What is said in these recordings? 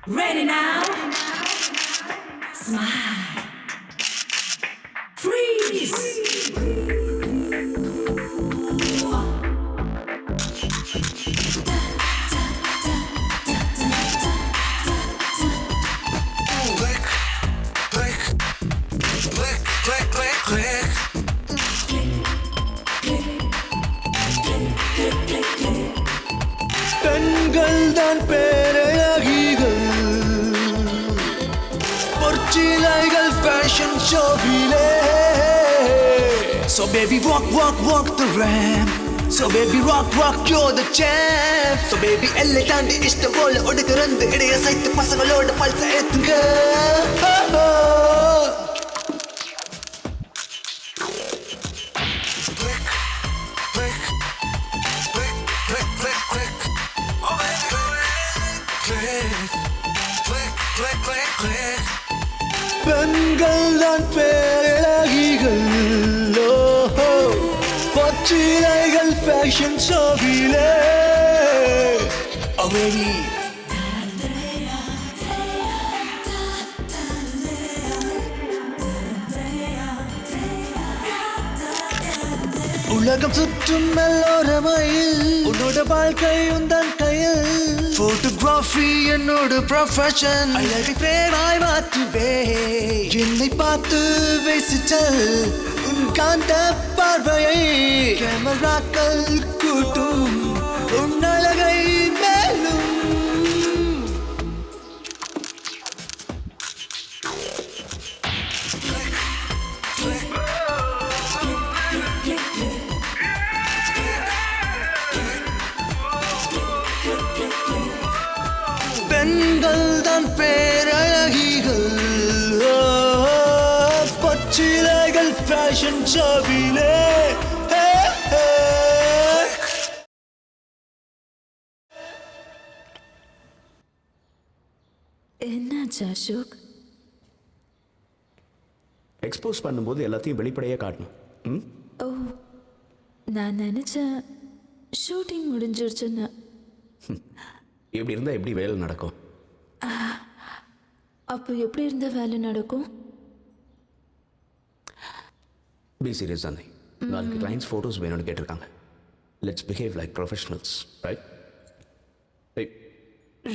Ready now? Smile. Freeze. பெண்கள் தான் பேரழகிகள், பொற்சிலைகள் fashion ஷோவிலே. So baby walk walk walk the ramp, so baby rock rock you're the champ. So baby எல்லை தாண்டி இஷ்டம் போல ஒடுக்கிறந்து இடைய சைத்து பசங்களோட பல்ச ஏத்துங்க. பெண்கள் தான் பேரழகிகள், பொற்சிலைகள் ஃபேஷன் ஷோவிலே. Oh baby உலகம் சுற்றும் எல்லோரமையில் உன்னோட வாழ்க்கை உந்தன் கையில். போட்டோகிராஃபி என்னோட ப்ரொஃபஷன், அழகை பிரேமாய் மாற்றுவே. என்னை பார்த்து பேசிச்சல் உன் காந்த பார்வையை கேமராக்கள் கூட்டும் உன் அழகை மேலும். பெண்கள் தான் பேரழகிகள், பொற்சிலைகள் ஃபேஷன் ஷோவிலே. என்னாச்சு அசோக்? எக்ஸ்போஸ் பண்ணும்போது எல்லாத்தையும் வெளிப்படையாக காட்டணும். ஓ, நான் நினச்சேன் ஷூட்டிங் முடிஞ்சிருச்சுன்னு. இப்படி இருந்தால் எப்படி வேலை நடக்கும்? அப்போ எப்படி இருந்த வேலை நடக்கும்? பி சீரியஸ் தானே. நாளைக்கு கிளைண்ட்ஸ் ஃபோட்டோஸ் வேணும்னு கேட்டிருக்காங்க. Let's behave like professionals, right?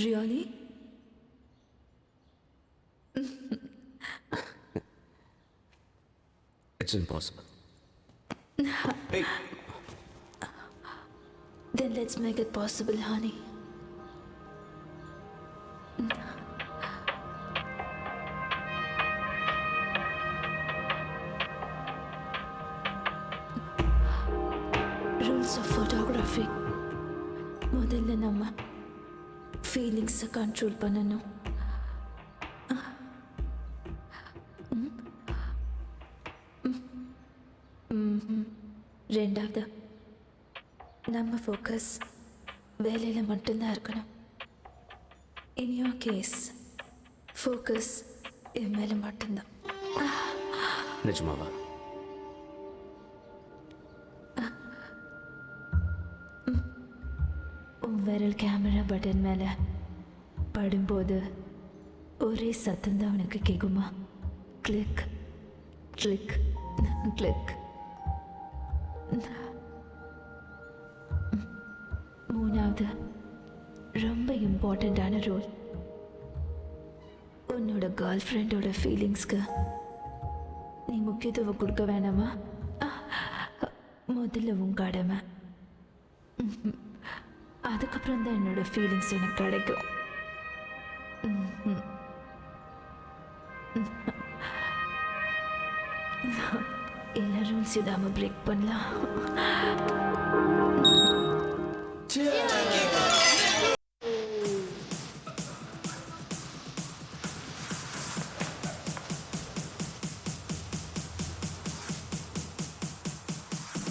Really? It's impossible. Then let's make it possible, honey. Rules of photography. முதல்ல நம்ம ஃபீலிங்ஸை கண்ட்ரோல் பண்ணணும். ரெண்டாவது, நம்ம ஃபோக்கஸ் வேலையில் மட்டும்தான் இருக்கணும். இன் யோர் கேஸ் ஃபோக்கஸ் என் மேலே மட்டும்தான். நிஜமாவா? உன் விரல் கேமரா பட்டன் மேலே படும்போது ஒரே சத்தம்தான் உனக்கு கேட்குமா? Click click click. மூணாவது, ரொம்ப இம்பார்ட்டண்ட்டான ரோல். உன்னோட கேர்ள் ஃப்ரெண்டோட ஃபீலிங்ஸ்க்கு நீ முக்கியத்துவம் கொடுக்க வேணாமா? முதல்ல உன் கடமை, அதுக்கப்புறம் தான் என்னோட ஃபீலிங்ஸ் எனக்கு கிடைக்கும். எல்லா ரூல்ஸ் இல்லாம பிரேக் பண்ணலாம்.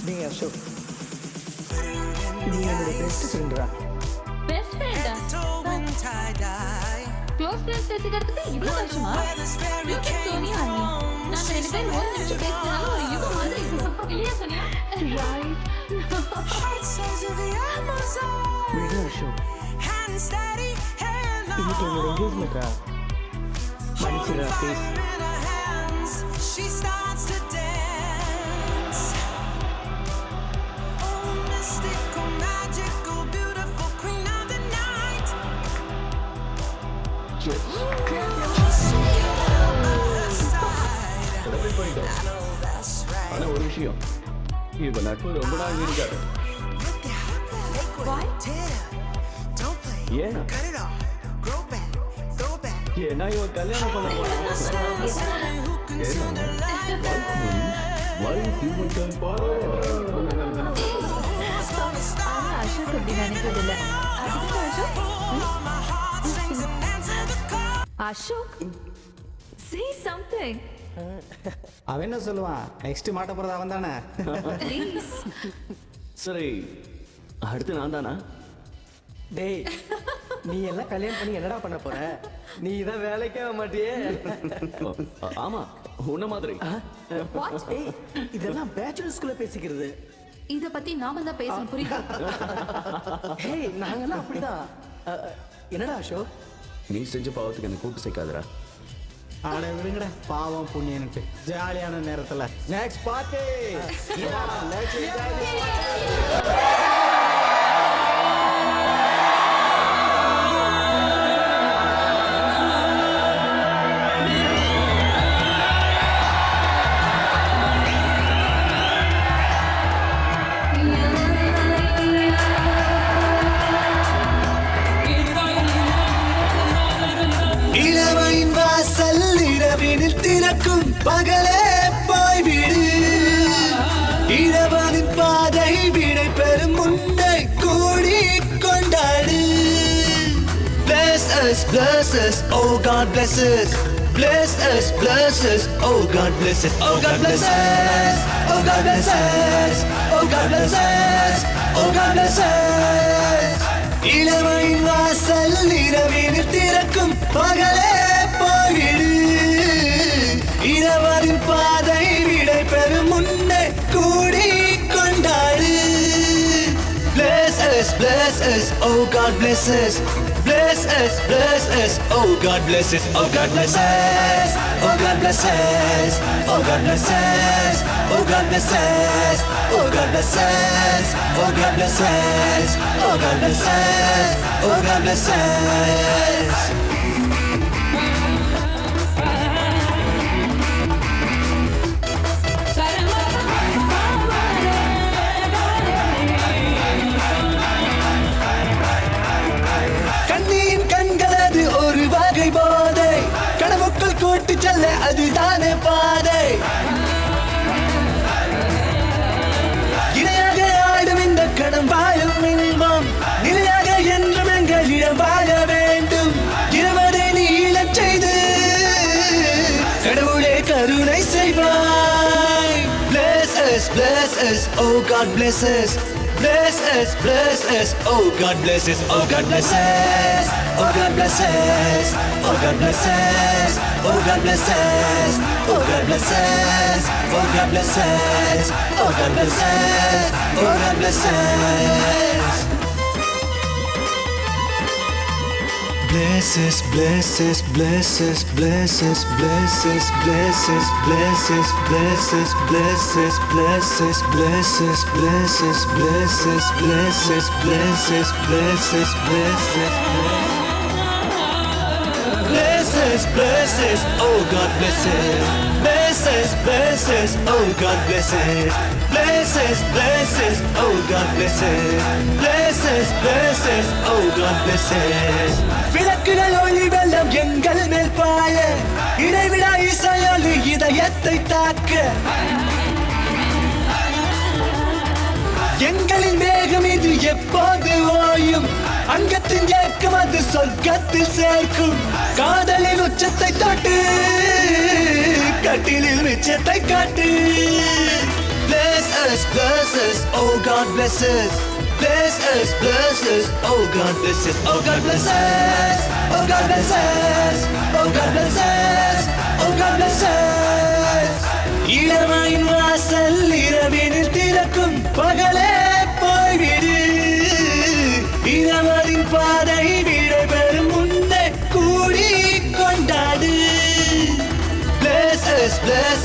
நீங்க அசோக், நீ என்னோட பெஸ்ட் ஃப்ரெண்டா? பெஸ்ட் ஃப்ரெண்டா? க்ளோஸ் ஃப்ரெண்ட்ஸ் பேசிக்கிறதுக்கு இவ்வளவு வருஷமா? Look at Sonia and me. நாம ரெண்டு பேரும் ஒரு நிமிஷம் பேசினாலும் ஒரு யுகம் மாதிரி இருக்கும். இல்லையா சோனியா? விடு அசோக், இன்னைக்கு என்னோட என்கேஜ்மெண்ட்டா? மன்னிச்சிடா ப்ளீஸ். ஆனா ஒரு விஷயம், இப்ப நட்பு ரொம்ப நாள் இருக்காது. ஏன்? ஏன்னா இவன் கல்யாணம் பண்ண அசோக் அப்படி நினைக்கிறதில்ல. Ashok, say something. அவன் என்ன சொல்லுவான்? நெக்ஸ்ட் மாட்ட போறது அவன் தானே. Please. சரி, அடுத்து நான் தானா? டேய், நீ எல்லாம் கல்யாணம் பண்ணி என்னடா பண்ண போற? நீ இதான் வேலைக்கே ஆக மாட்டியே. ஆமா, உன்ன மாதிரி. ஏய், இதெல்லாம் பேச்சுலர்ஸ்குள்ள பேசிக்கிறது. இத பத்தி நாம தான் பேசணும், புரியுதா? ஹேய், நாங்கெல்லாம் அப்படிதான். என்னடா அசோக்? நீ செஞ்ச பாவத்துக்கு என்னை கூட்டு சேர்க்காதடா. ஆட விடுங்கடா, பாவம் புண்ணியன்ட்டு ஜாலியான நேரத்துல நெக்ஸ்ட் பார்ட்டி. இளமையின் வாசல் இரவினில் திறக்கும் பகலே போய்விடு. இரவனின் பாதை விடை பெறும் முன்னை கூடி கொண்டாடு. Bless us, oh God bless us. Bless us, oh God bless us. Oh God bless us, oh God bless us. Oh God bless us, oh God bless us. இளமையின் வாசல் இரவினில் திறக்கும் பகலே போய்விடு. இரவரின் பாதை விடை பெறும் முன்னை கூடி கொண்டாடு. Bless us, oh God bless us. Bless us, oh God bless us. Oh God bless us, oh God bless us. Oh God bless us, oh God bless us. Oh God bless us, oh God bless us. Oh God bless us, oh God bless us. கண்ணியின் கண்களது ஒரு வகை போதை, கனவுக்குள் கூட்டு செல்ல அதுதானே பாதை. இணையாக ஆடும் இந்த கணம் வாழும் இன்பம், நிலையாக என்றும் எங்களிடம் வாழ வேண்டும். இருவரை நீளச் செய்து கடவுளே கருணை செய்வாய். Bless us, oh God bless us. Bless us, oh God bless us. Oh God bless us, oh God bless us. Oh God bless us, oh God bless us. Oh God bless us, oh God bless us. Oh God bless us, oh God bless us. Bless us, bless us, bless us, bless us, bless us, bless us, bless us, bless us, bless us, bless us, bless us, bless us, bless us, bless us, bless us, bless us, bless us, bless us. Blesses, blesses, oh God blesses. Blesses, blesses, oh God blesses. Blesses, blesses, oh God blesses. Blesses, blesses, oh God blesses. விளக்குகள் ஒளி வெள்ளம் எங்கள் மேல் பாய இடைவிடா இசையொலி இதயத்தை தாக்க எங்களின் வேகம் இது எப்போது ஓயும் அங்கத்தின் ஏக்கம் அது சொர்க்கத்தில் சேர்க்கும் காதலின் உச்சத்தை தொட்டு கட்டிலில் மிச்சத்தை காட்டு Bless us, oh God bless us. Bless us, oh God bless us. Oh God bless us, oh God bless us. Oh God bless us, oh God bless us. இளமையின் வாசல் இரவினில் திறக்கும் பகலே போய்விடு இரவரின் பாதை விடைபெறும் முன்னே கூடி கொண்டாடு Bless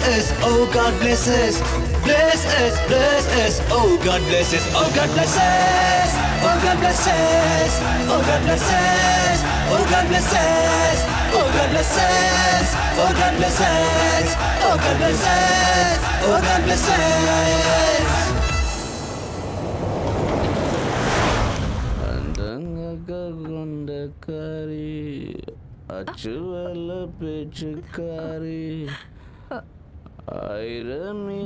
us, oh God bless us. Bless us, oh God bless us. Oh God bless us, oh God bless us. Oh God bless us, oh God bless us. Oh God bless us, oh God bless us. Oh God bless us, oh God bless us. கொண்டக்காரி அச்சுவல்ல பேச்சுக்காரி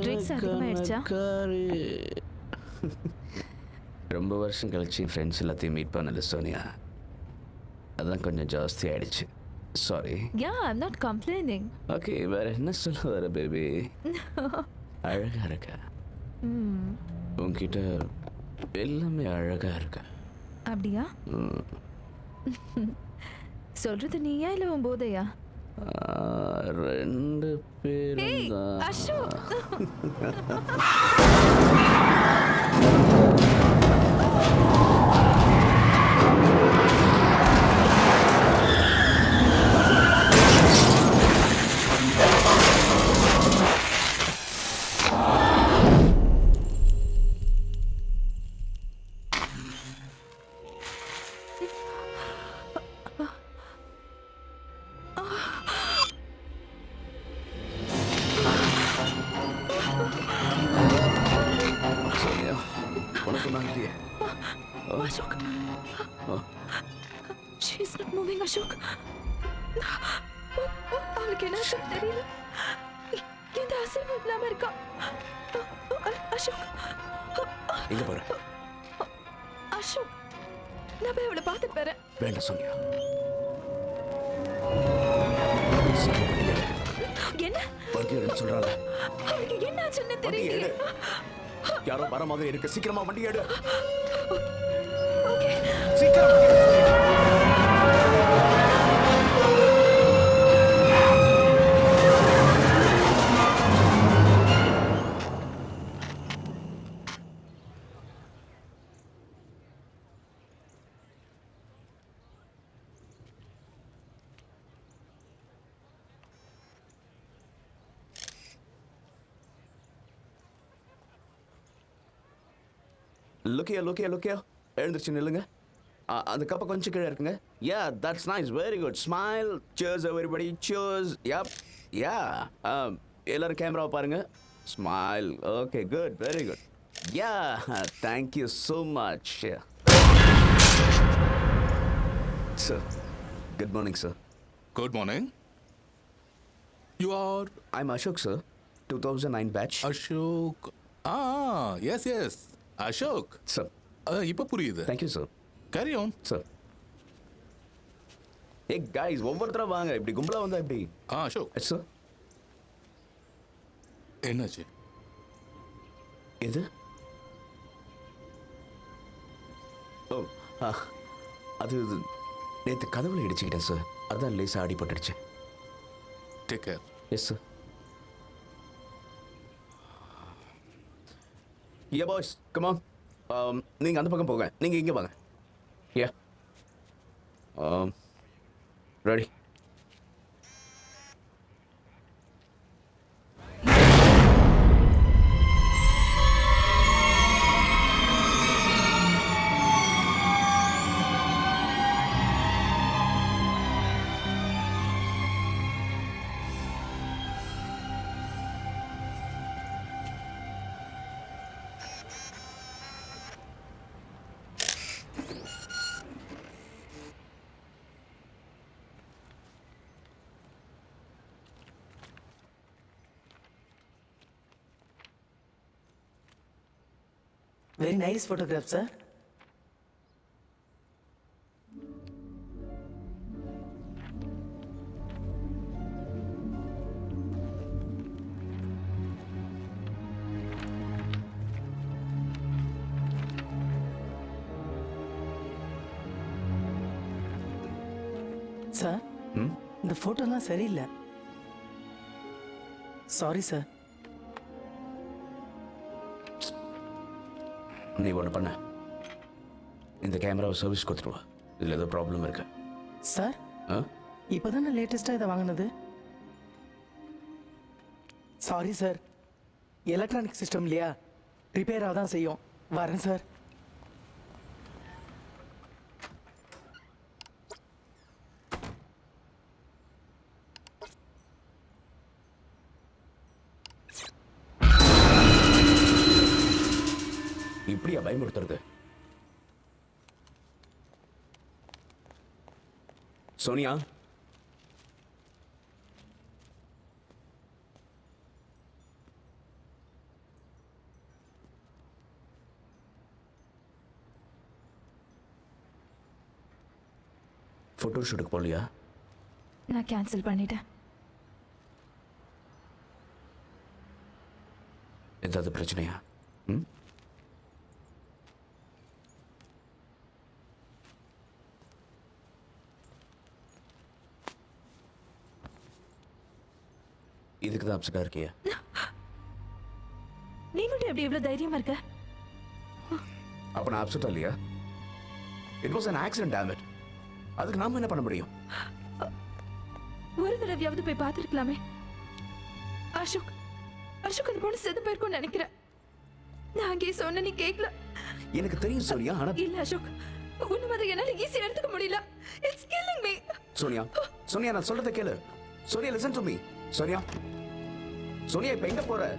Drinks அதிகமாயிடுச்சா? ரொம்ப வருஷம் கழிச்சு friends எல்லாத்தையும் meet பண்ணல சோனியா அதான் கொஞ்சம் ஜாஸ்தி ஆயிடுச்சு sorry Yeah, I'm not complaining. Okay வேற என்ன சொல்ல வர பேபி அழகா இருக்க உன்கிட்ட எல்லாமே அழகா இருக்க அப்படியா? சொல்றது நீயா இல்ல உன் போதையா? ரெண்டு பேரும் Hey, தான் அசோக். சோனியா உனக்கு நான் இல்லையே Ashok. She's not moving, Ashok. அவளுக்கு என்ன தெரியல. இந்த அசைவு இல்லாம இருக்கா. அசோக். எங்க போற அசோக். நான் போய் அவளை பார்த்துட்டு வரேன். வேண்டாம் சோனியா சீக்கிரம் வண்டி எடு. என்ன? வண்டி எடுன்னு சொல்றாங்க அவளுக்கு என்ன ஆச்சுன்னு வண்டி தெரியல. எடு யாரோ வர மாதிரி இருக்கு சீக்கிரமா வண்டி எடு ஓகே. சீக்கிரம் வண்டி எடு. லுக்கியா எழுந்துருச்சு நில்லுங்க அந்த கப்பை கொஞ்சம் கீழே இருக்குங்க yeah that's nice very good smile cheers everybody cheers yeah எல்லாரும் கேமராவை பாருங்க smile okay good very good yeah thank you so much sir good morning sir Good morning. You are I'm Ashok sir 2009 batch Ashok. Yes. Ashok. Sir இப்போ புரியுது. Thank you sir Carry on. Sir hey guys ஒவ்வொருத்தரா வாங்க இப்படி கும்பலா வந்தா இப்படி Ashok. Sir என்னாச்சு? எது ஓ அது நேற்று கதவுல இடிச்சுக்கிட்டேன் சார் அதான் லேசாக அடிபட்டுடுச்சு Take care. எஸ் சார் யா பாய்ஸ் கமான் நீங்கள் அந்த பக்கம் போங்க நீங்கள் இங்கே வாங்க யா ready very nice photograph sir. Sir இந்த ஃபோட்டோலாம் சரியில்லை. Sorry sir. நீ ஒன்று பண்ண, இந்த கேமராவை சர்வீஸ் கொடுத்துருவா. இதில் ஏதோ ப்ராப்ளம் இருக்கு. சார் ஆ இப்போதானே லேட்டஸ்ட்டாக இதை வாங்கினது. சாரி சார், எலக்ட்ரானிக் சிஸ்டம் இல்லையா, ரிப்பேராக தான் செய்யும். வரேன் சார். இப்படியா பயமுறுத்துறது? சோனியா, ஃபோட்டோ ஷூட்டுக்கு போகலையா? நான் கேன்சல் பண்ணிட்டேன். ஏதாவது பிரச்சனையா? ம், இதுக்கு தான் அப்செட்டாக இருக்கியா? நீ மட்டும் எப்படி இவ்வளவு தைரியமா இருக்க? அப்போ நான் அப்செட்டாக இல்லையா? It was an accident, damn it. அதுக்கு நாம என்ன பண்ண முடியும்? ஒரு தடவையாவது போய் பார்த்துருக்கலாமே. அசோக் அசோக் அந்த பொண்ணு செத்து போயிருக்கும்னு நினைக்கிறேன். நான் அங்கே சொன்ன நீ கேட்கல. எனக்கு தெரியும் சோனியா, ஆனா இல்ல அசோக், உன்ன மாதிரி என்னால ஈஸியா எடுத்துக்க முடியல. It's killing me. Sonia, Sonia நான் சொல்றதை கேளு. Sonia listen to me. Sonia, Sonia இப்ப எங்க போற?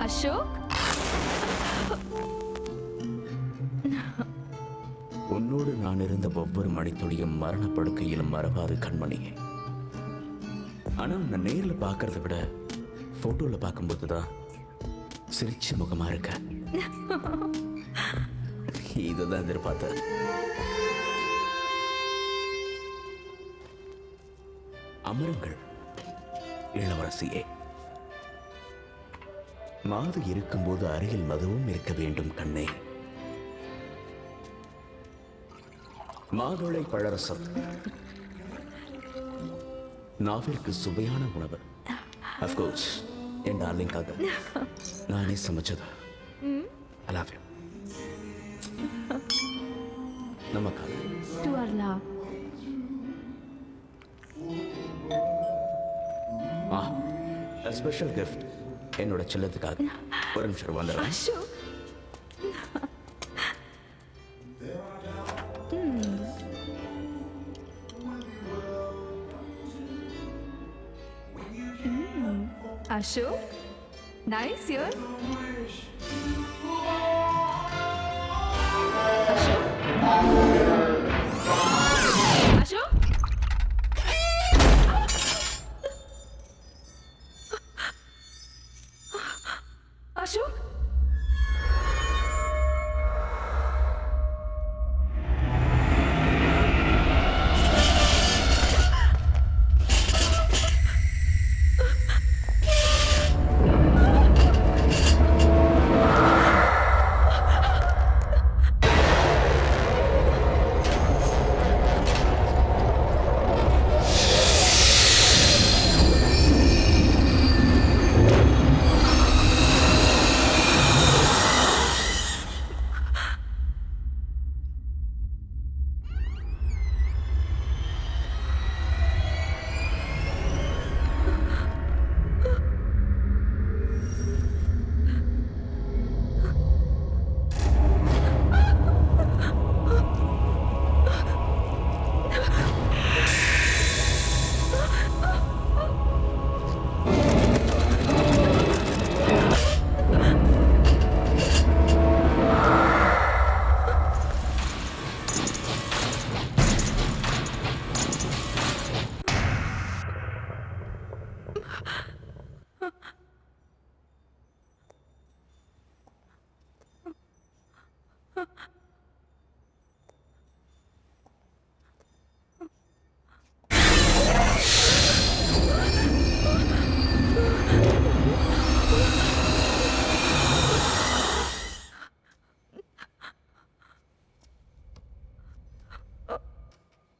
அசோக், உன்னோடு நான் இருந்த ஒவ்வொரு மணித்துளியும் மரணப்படுக்கையிலும் மறவாது கண்மணியே. ஆனா உன்னை நேர்ல பார்க்கறத விட போட்டோல பார்க்கும்போது தான் சிரிச்ச முகமா இருக்க. இதுதான் எதிர்பார்த்த. அமருங்கள் இளவரசியே. மாது இருக்கும்போது அருகில் மதுவும் இருக்க வேண்டும் கண்ணே. மாதுளை பழரசம் நாவிற்கு சுவையான உணவு. அஃப்கோர்ஸ் என் டார்லிங்காக நானே சமைச்சது. I love you. நமக்காக. to our love. A special gift என்னோட செல்லத்துக்காக. ஒரு நிமிஷம் வந்துடுறேன். Ashok, Ashok, nice here. Ashok, Ashok, Ashok.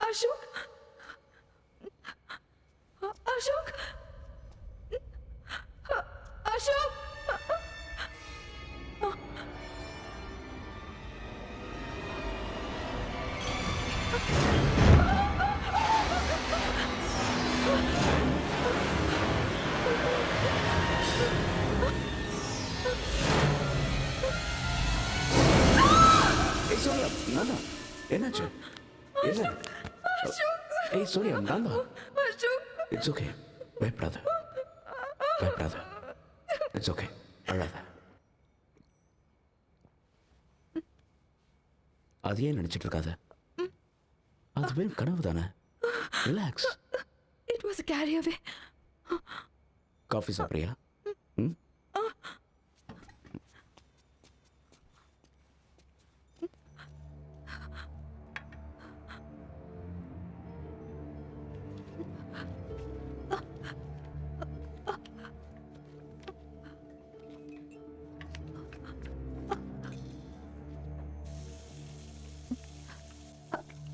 Ashok Ashok Ashok ஏய் சோனியா நான் தான் என்னாச்சு என்ன ஏய் சோனியா நான் தான் இட்ஸ் ஓகே பயப்படாத பயப்படாத இட்ஸ் ஓகே அழாத அதையே நினைச்சிட்டு இருக்காத அதுவே கனவு தானே relax It was a carry away. Coffee சாப்பிட்றியா ம்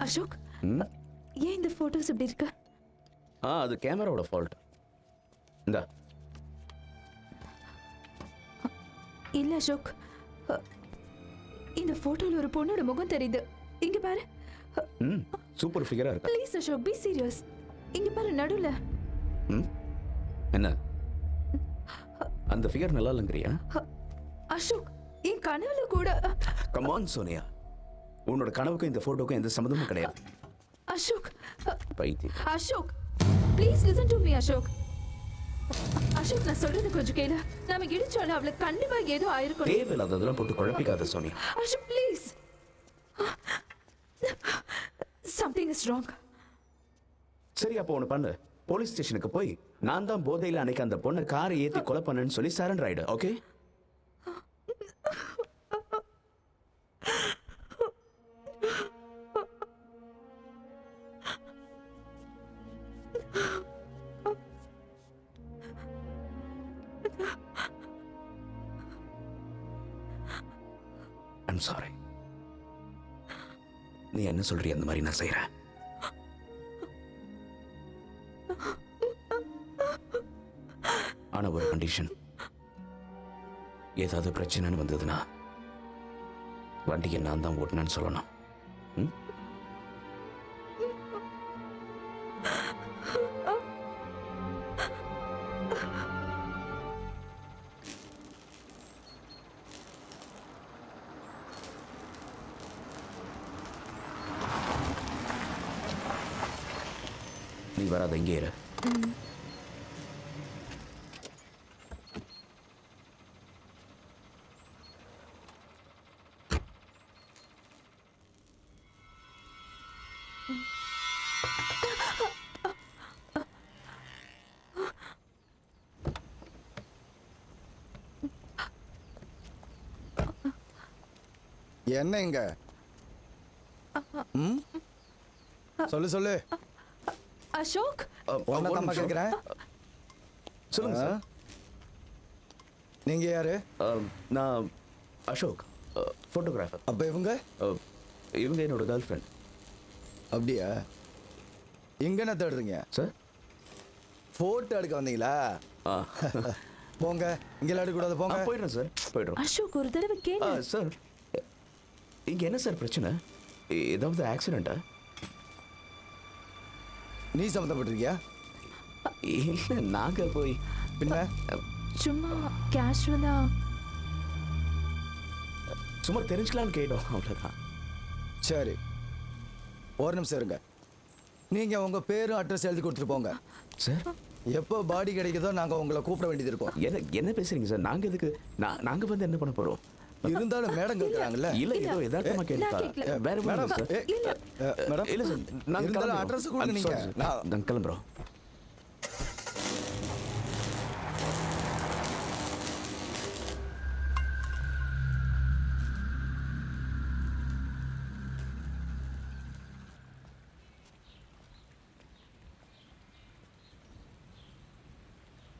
அசோக் ம் ஏன் இந்த போட்டோஸ் இப்படி இருக்கு? அது கேமராவோட ஃபால்ட் இந்தா இல்ல அசோக், இந்த போட்டோல ஒரு பொண்ணோட முகம் தெரியுது. இங்க பாரு. ம் சூப்பர் ஃபிகரா இருக்கா ப்ளீஸ் அசோக், பி சீரியஸ். இங்க பாரு நடுவுல. ம் என்ன அந்த ஃபிகர் நல்லா இல்லைங்கிறியா அசோக், என் கனவுல கூட கம் ஆன் சோனியா, உன்னோட கனவுக்கும் இந்த போட்டோக்கும் எந்த சம்மந்தமும் கிடையாது. அசோக், பைத்தியம். Ashok please listen to me Ashok. Ashok நான் சொல்றது கொஞ்சம் கேளு. நாம இடிச்சோல அவளுக்கு கண்டிப்பா ஏதோ ஆயிருக்கும். தேவையில்லாததெல்லாம் போட்டு குழப்பிக்காத Sonia. Ashok please. Something is wrong. சரி அப்போ ஒன்று பண்ணு, போலீஸ் ஸ்டேஷனுக்கு போய் நான் தான் போதையில் அன்னைக்கு அந்த பொண்ணை காரை ஏற்றி கொலை பண்ணேன்னு சொல்லி சரண்டர் ஆயிடு. Okay I'm sorry. நீ என்ன சொல்றிய அந்த மாதிரி நான் செய்யறேன். ஆனா ஒரு கண்டிஷன், ஏதாவது பிரச்சனைன்னு வந்ததுன்னா வண்டியை நான் தான் ஓட்டினேன்னு சொல்லணும். ம்? நீ வராத, இங்கே இரு. என்ன இங்க? ம்? சொல்லு சொல்லு. அசோக், உன்னை தான் கேட்கிறேன். சொல்லுங்க சார். நீங்க யாரு? நான் அசோக், ஃபோட்டோகிராஃபர். அப்ப இவங்க? இவங்க என்னோட கேர்ள் ஃப்ரெண்ட். அப்படியா? இங்க என்ன தேடுறீங்க சார்? போட்டோ எடுக்க வந்தீங்களா? போங்க, இங்க எடுக்கக்கூடாது, போங்க. போயிடுறேன் சார், போயிடுறோம். அசோக் ஒரு தடவை கேளு. சார் இங்க என்ன சார் பிரச்சனை? ஏதாவது ஆக்சிடென்ட்டா? நீ சம்மந்தப்பட்டிருக்கியா? இல்லை, நாங்க போய் பின்ன சும்மா கேஷுவலா சும்மா தெரிஞ்சுக்கலான்னு கேட்டோம், அவ்வளோதான். சரி, ஒரு நிமிஷம் இருங்க. நீங்க உங்க பேரும் அட்ரஸ் எழுதி கொடுத்துட்டு போங்க. சார் எப்போ பாடி கிடைக்குதோ நாங்க உங்களை கூப்பிட வேண்டியது இருக்கும். என்ன பேசுறீங்க சார்? நாங்க எதுக்கு? நாங்க வந்து என்ன பண்ண போறோம்? இருந்தாலும் மேடம் கேட்கறாங்கல்ல. இல்ல, ஏதோ யதார்த்தமா கேட்டா. வேற மேடம், சார். மேடம் இல்ல சார், நாங்க இருந்தாலும் அட்ரஸ் கொடுங்க. நீங்க நாங்க கிளம்புறோம்.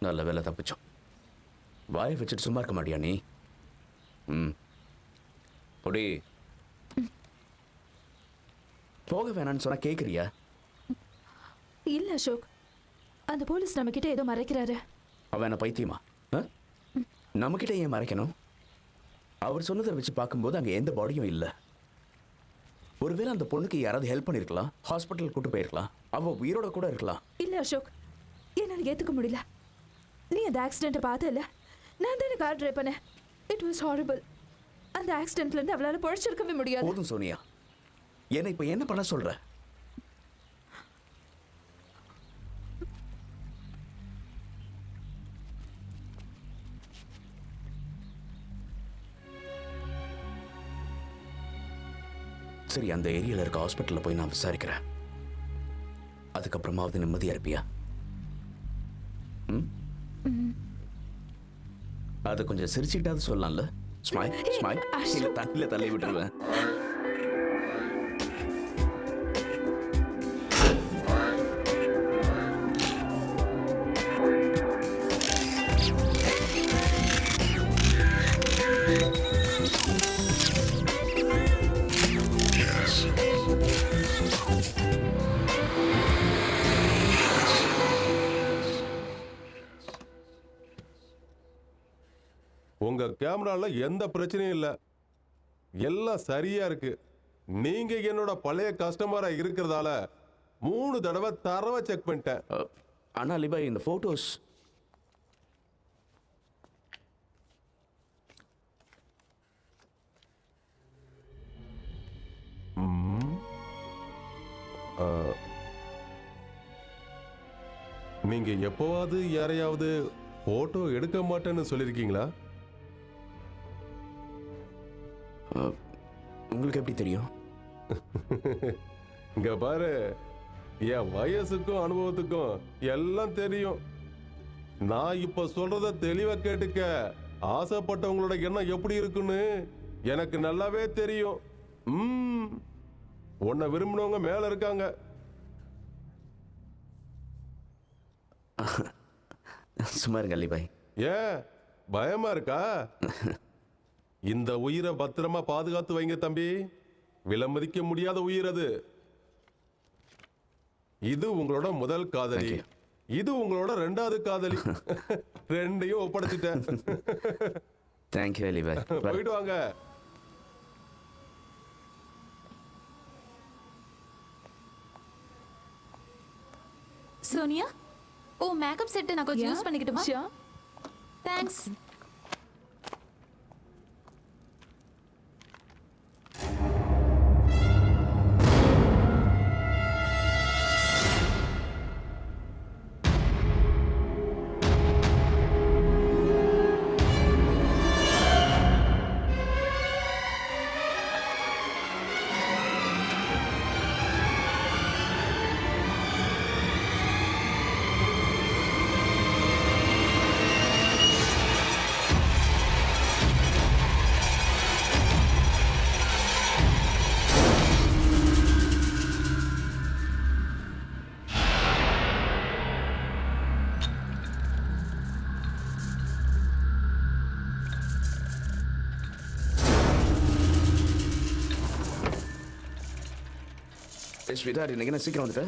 நல்ல வேலை தப்பிச்சோம். வாயை வச்சுட்டு சும்மா இருக்க மாட்டியா நீ? பொடி போக வேணான்னு சொன்னா கேட்குறியா? இல்ல அசோக், அந்த போலீஸ் நம்ம கிட்ட ஏதோ மறைக்கிறாரு. அவன் என்ன பைத்தியமா? நம்மக்கிட்ட ஏன் மறைக்கணும்? அவர் சொன்னதை வச்சு பார்க்கும்போது அங்கே எந்த பாடியும் இல்லை. ஒருவேளை அந்த பொண்ணுக்கு யாராவது ஹெல்ப் பண்ணியிருக்கலாம், ஹாஸ்பிட்டல் கூட்டு போயிருக்கலாம், அவள் உயிரோட கூட இருக்கலாம். இல்ல அசோக், என்னால் ஏற்றுக்க முடியல. நீ அந்த ஆக்சிடென்ட்டை பார்த்தல, நான் தானே கார் ட்ரைவ் பண்ணேன். It was horrible. அந்த ஆக்சிடென்ட்லேருந்து அவளால் பொழைச்சிருக்கவே முடியாது. போதும் சோனியா, என்னை இப்போ என்ன பண்ண சொல்ற? சரி, அந்த ஏரியாவில் இருக்க ஹாஸ்பிட்டலில் போய் நான் விசாரிக்கிறேன். அதுக்கப்புறமாவது நிம்மதியா இருப்பியா? அதை கொஞ்சம் சிரிச்சுக்கிட்டாவது சொல்லலாம்ல? Smile smile. இல்லை தண்ணியில் தள்ளி விட்டுருவேன். உங்க கேமரால எந்த பிரச்சனையும் இல்லை, எல்லாம் சரியா இருக்கு. நீங்க என்னோட பழைய கஸ்டமரா இருக்கிறதால 3 தடவை தரவை செக் பண்ணிட்டேன். ஆனா அலிபாய், இந்த போட்டோஸ் நீங்க எப்போவாவது யாரையாவது போட்டோ எடுக்க மாட்டேன்னு சொல்லிருக்கீங்களா? உங்களுக்கு எப்படி தெரியும்? இங்க பாரு, என் வயசுக்கும் அனுபவத்துக்கும் எல்லாம் தெரியும். நான் இப்ப சொல்றத தெளிவா கேட்டுக்க. ஆசைப்பட்டவங்களோட எண்ணம் எப்படி இருக்குன்னு எனக்கு நல்லாவே தெரியும். உன்னை விரும்பினவங்க மேல இருக்காங்க. சும்மா இருங்க அலிபாய். ஏன் பயமா இருக்கா? இந்த உயிரை பத்திரமா பாதுகாத்து வைங்க தம்பி. விலமதிக்க முடியாத உயிர் அது. இது உங்களோட முதல் காதலி, இது உங்களோட 2வது காதலி. ரெண்டையும் ஒப்படைச்சிட்டேன். தேங்க்யூ அலிபாய். போயிட்டு வாங்க. சோனியா, ஓ மேக்கப் செட் நான் கொஞ்சம் யூஸ் பண்ணிக்கிட்டுமா? தேங்க்ஸ். ஸ்வீட்டார், இன்னைக்கு என்ன சீக்கிரம் வந்துட்ட?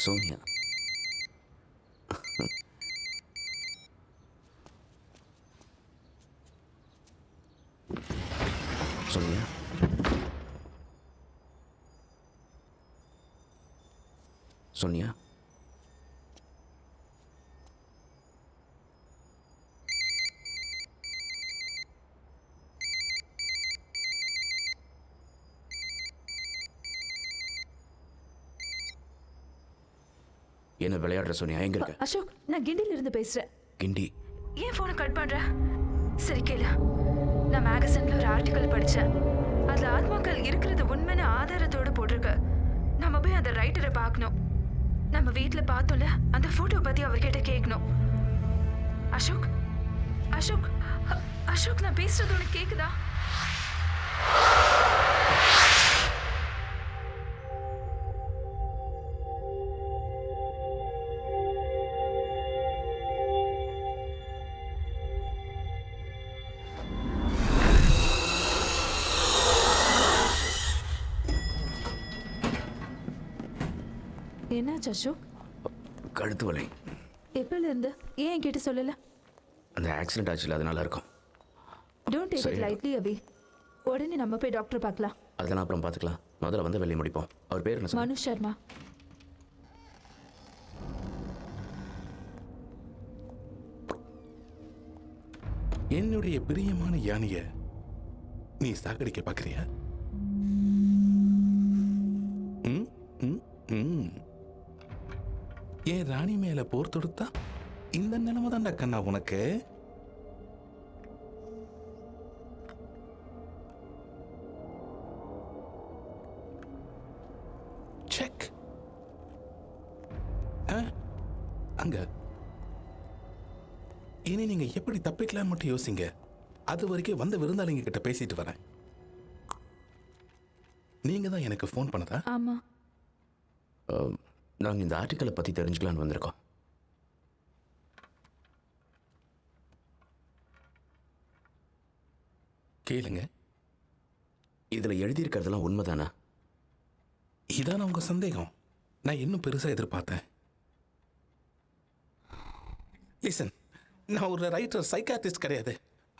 சோனியா, சோனியா, சோனியா, என்ன விளையாடுற சோனியா? எங்க இருக்க? அசோக், நான் கிண்டில இருந்து பேசுறேன். கிண்டி? ஏன் போனை கட் பண்ற? சரி கேளு, நான் மேகசின்ல ஒரு ஆர்டிக்கல் படிச்சேன். அதுல ஆத்மாக்கள் இருக்கிறது உண்மையான ஆதாரத்தோட போட்டிருக்கு. நம்ம போய் அந்த ரைட்டரை பார்க்கணும். நம்ம வீட்டுல பார்த்தோம்ல அந்த போட்டோ பத்தி அவர்கிட்ட கேட்கணும். அசோக், அசோக், அசோக், நான் பேசுறது உனக்கு கேக்குதா? என்னாச்சு அசோக்? கழுத்து வலி. எப்பல இருந்து? ஏன் என்கிட்ட சொல்லல? அந்த ஆக்சிடென்ட் ஆச்சுல, அதனால இருக்கும். டோன்ட் டேக் இட் லைட்லி அபி. உடனே நம்ம போய் டாக்டர் பார்க்கலாம். அதெல்லாம் அப்புறம் பார்த்துக்கலாம். முதல்ல வந்து வெளியே முடிப்போம். அவர் பேர் என்ன? மனு சர்மா. என்னுடைய பிரியமான யானைய நீ சாகடிக்க பார்க்கறியா? என் ராணி மேல போர் தொடுத்தா இந்த நிலைமை தான்டா கண்ணா உனக்கு. செக். அங்க இனி நீங்க எப்படி தப்பிக்கலாம் மட்டும் யோசிங்க. அது வரைக்கும் வந்த விருந்தாளிங்க கிட்ட பேசிட்டு வரேன். நீங்க தான் எனக்கு ஃபோன் பண்ணதா? ஆமா. நாங்கள் இந்த ஆர்டிக்கலை பற்றி தெரிஞ்சுக்கலான்னு வந்திருக்கோம். கேளுங்க. இதில் எழுதியிருக்கிறதெல்லாம் உண்மைதானா? இதான உங்க சந்தேகம்? நான் இன்னும் பெருசா எதிர்பார்த்தேன். லிசன், நான் ஒரு ரைட்டர், சைக்காட்ரிஸ்ட் கிடையாது.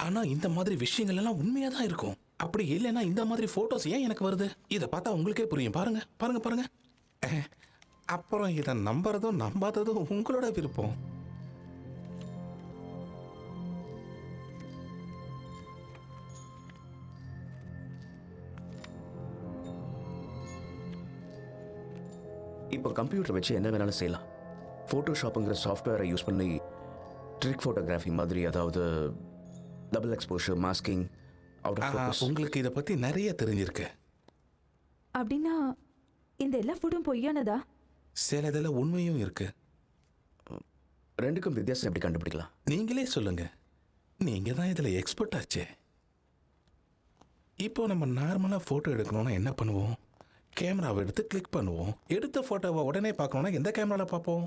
ஆனா இந்த மாதிரி விஷயங்கள் எல்லாம் உண்மையா தான் இருக்கும். அப்படி இல்லைன்னா இந்த மாதிரி போட்டோஸ் ஏன் எனக்கு வருது? இதை பார்த்தா உங்களுக்கே புரியும். பாருங்க பாருங்க பாருங்க. அப்புறம் இதை நம்புறதும் நம்பாததும் உங்களோட விருப்பம். இப்போ கம்ப்யூட்டர் வச்சு என்ன வேணாலும் செய்யலாம். ஃபோட்டோஷாப்புங்கிற சாஃப்ட்வேரை யூஸ் பண்ணி ட்ரிக் ஃபோட்டோகிராஃபி மாதிரி, அதாவது double exposure, masking, out of focus. உங்களுக்கு இதை பற்றி நிறைய தெரிஞ்சிருக்கு. அப்படின்னா இந்த எல்லா ஃபோட்டோவும் பொய்யானதா? சிலதில் உண்மையும் இருக்கு. ரெண்டுக்கும் வித்தியாசம் எப்படி கண்டுபிடிக்கலாம்? நீங்களே சொல்லுங்க. நீங்க தான் இதில் எக்ஸ்பர்ட் ஆச்சே. இப்போ நம்ம நார்மலாக ஃபோட்டோ எடுக்கணும்னா என்ன பண்ணுவோம்? கேமராவை எடுத்து கிளிக் பண்ணுவோம். எடுத்த ஃபோட்டோவை உடனே பார்க்கணும்னா எந்த கேமராவில் பார்ப்போம்?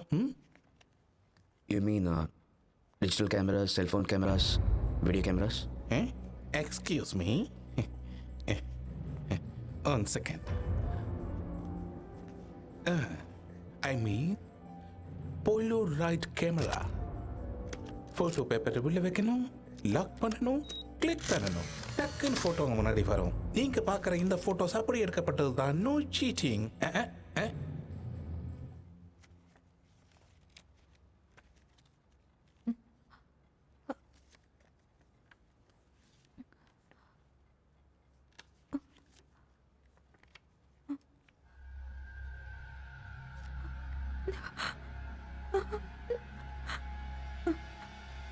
You mean digital cameras, cellphone cameras, video cameras? Excuse me, one second. I mean Polaroid camera. Photo பேப்பரை உள்ள வைக்கணும், லாக் பண்ணணும், கிளிக் பண்ணணும், டக்குன்னு ஃபோட்டோ முன்னாடி வரும். நீங்க பார்க்குற இந்த ஃபோட்டோஸ் அப்படி எடுக்கப்பட்டது தான். No seating.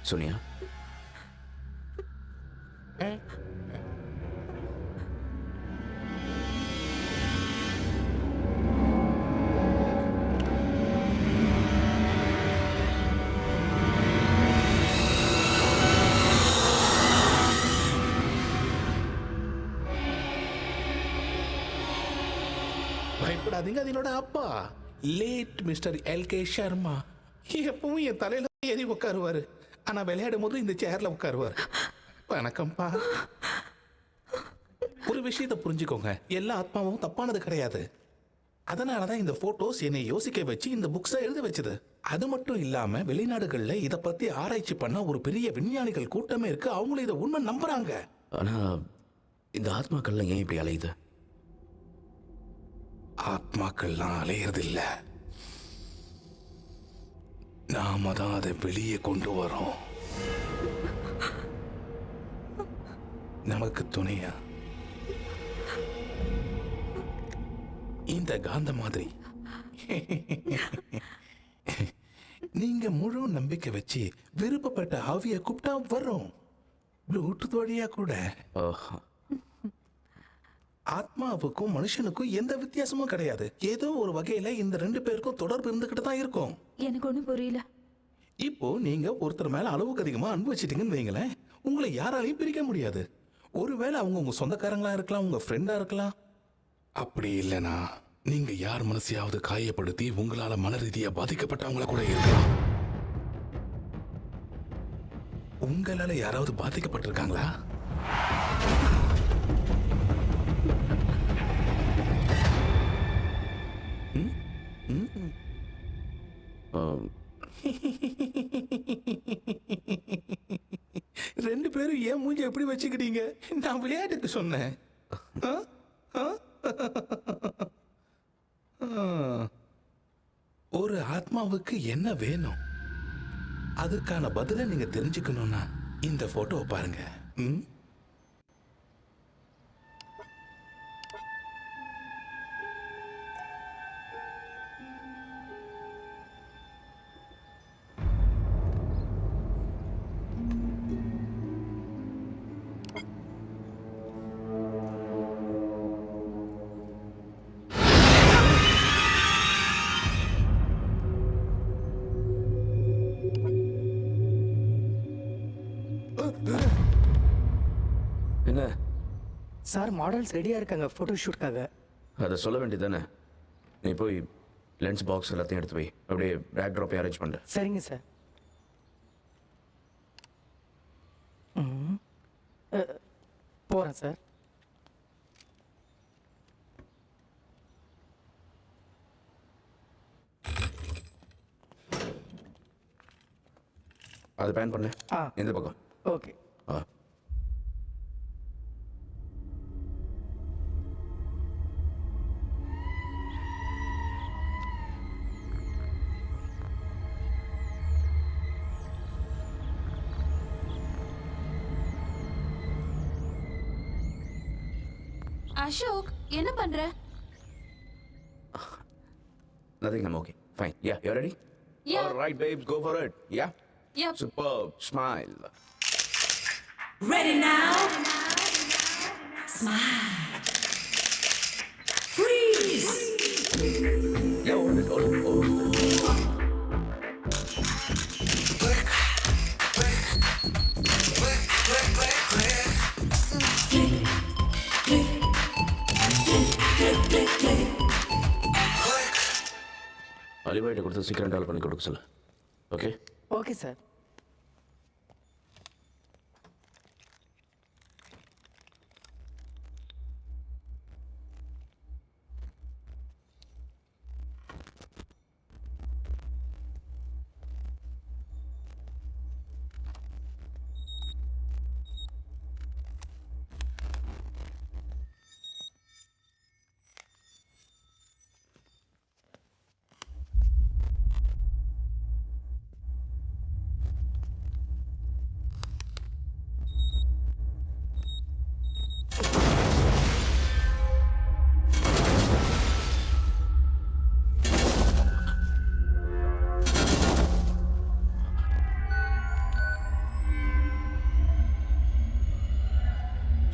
சோனியா, பயப்படாதீங்க. அது என்னோட அப்பா, லேட் மிஸ்டர் எல்கே சர்மா. எப்பவும் என் தலையில ஏறி உட்காருவாரு. ஆனா விளையாடும் போது இந்த சேர்ல உட்காருவாரு. வணக்கம்ப்பா. ஒரு விஷயத்தை புரிஞ்சுக்கோங்க, எல்லா ஆத்மாவும் தப்பானது கிடையாது. அதனாலதான் இந்த போட்டோஸ் என்னை யோசிக்க வச்சு இந்த புக்ஸை எழுத வச்சது. அது மட்டும் இல்லாம வெளிநாடுகள்ல இதை பத்தி ஆராய்ச்சி பண்ண ஒரு பெரிய விஞ்ஞானிகள் கூட்டமே இருக்கு. அவங்களும் இதை உண்மை நம்புறாங்க. ஆனா இந்த ஆத்மாக்கள்லாம் ஏன் இப்படி அலையுது? ஆத்மாக்கள்லாம் அலையிறது இல்ல, நாம தான் அதை வெளியே கொண்டு வரோம். நமக்கு துணையா இந்த காந்த மாதிரி. நீங்க முழு நம்பிக்கை வச்சு விருப்பப்பட்ட ஆவியை கூப்பிட்டா வரும். ப்ளூடூத் வழியா கூட. ஆத்மாவுக்கும் மனுஷனுக்கும் எந்த வித்தியாசமும் கிடையாது. ஏதோ ஒரு வகையில இந்த ரெண்டு பேருக்கும் தொடர்பு இருந்துகிட்டு தான் இருக்கும். எனக்கு ஒன்றும் புரியல. இப்போ நீங்க ஒருத்தர் மேல அளவுக்கு அதிகமா அன்பு வச்சிட்டீங்கன்னு வைங்களேன், உங்களை யாராலையும் பிரிக்க முடியாது. ஒருவேளை அவங்க உங்க சொந்தக்காரங்களா இருக்கலாம், உங்க ஃப்ரெண்டா இருக்கலாம். அப்படி இல்லைனா நீங்க யார் மனசையாவது காயப்படுத்தி உங்களால மன ரீதியா பாதிக்கப்பட்டவங்கள கூட இருக்கலாம். உங்களால யாராவது பாதிக்கப்பட்டிருக்காங்களா? ஏன் மூஞ்சி எப்படி வச்சுக்கிட்டீங்க? நான் விளையாட்டுக்கு சொன்னேன். ஆ? ஆ? ஒரு ஆத்மாவுக்கு என்ன வேணும், அதுக்கான பதிலை நீங்க தெரிஞ்சுக்கணும்னா இந்த போட்டோவை பாருங்க. ம்? என்ன சார் மாடல்ஸ் ரெடியாக இருக்காங்க ஃபோட்டோ ஷூட்காக. அதை சொல்ல வேண்டியதானே? நீ போய் லென்ஸ் பாக்ஸ் எல்லாத்தையும் எடுத்து போய் அப்படியே பேக் ட்ராப்பை அரேஞ்ச் பண்ணு. சரிங்க சார். போகிறேன் சார். அதை பேன் பண்ணு. ஆ. இந்த பக்கம். ஓகே. ஆ. அசோக் என்ன பண்ற? Nothing, I'm okay. Fine. Yeah, you ready? Yeah. All right, babes, go for it. Yeah? Yep. Superb. Smile. Ready now? Smile. Freeze. Yeah, hold it, hold it, hold it. அலிபாய்ட்ட கொடுத்து சீக்கிரம் டால் பண்ணி கொடுக்க சொல்லு. Okay? Okay sir.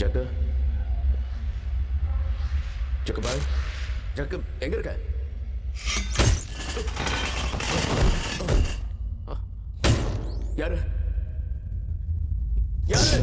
Jaggu Jaggu பாய், ஜக்கு எங்க இருக்க? யாரு யாரு?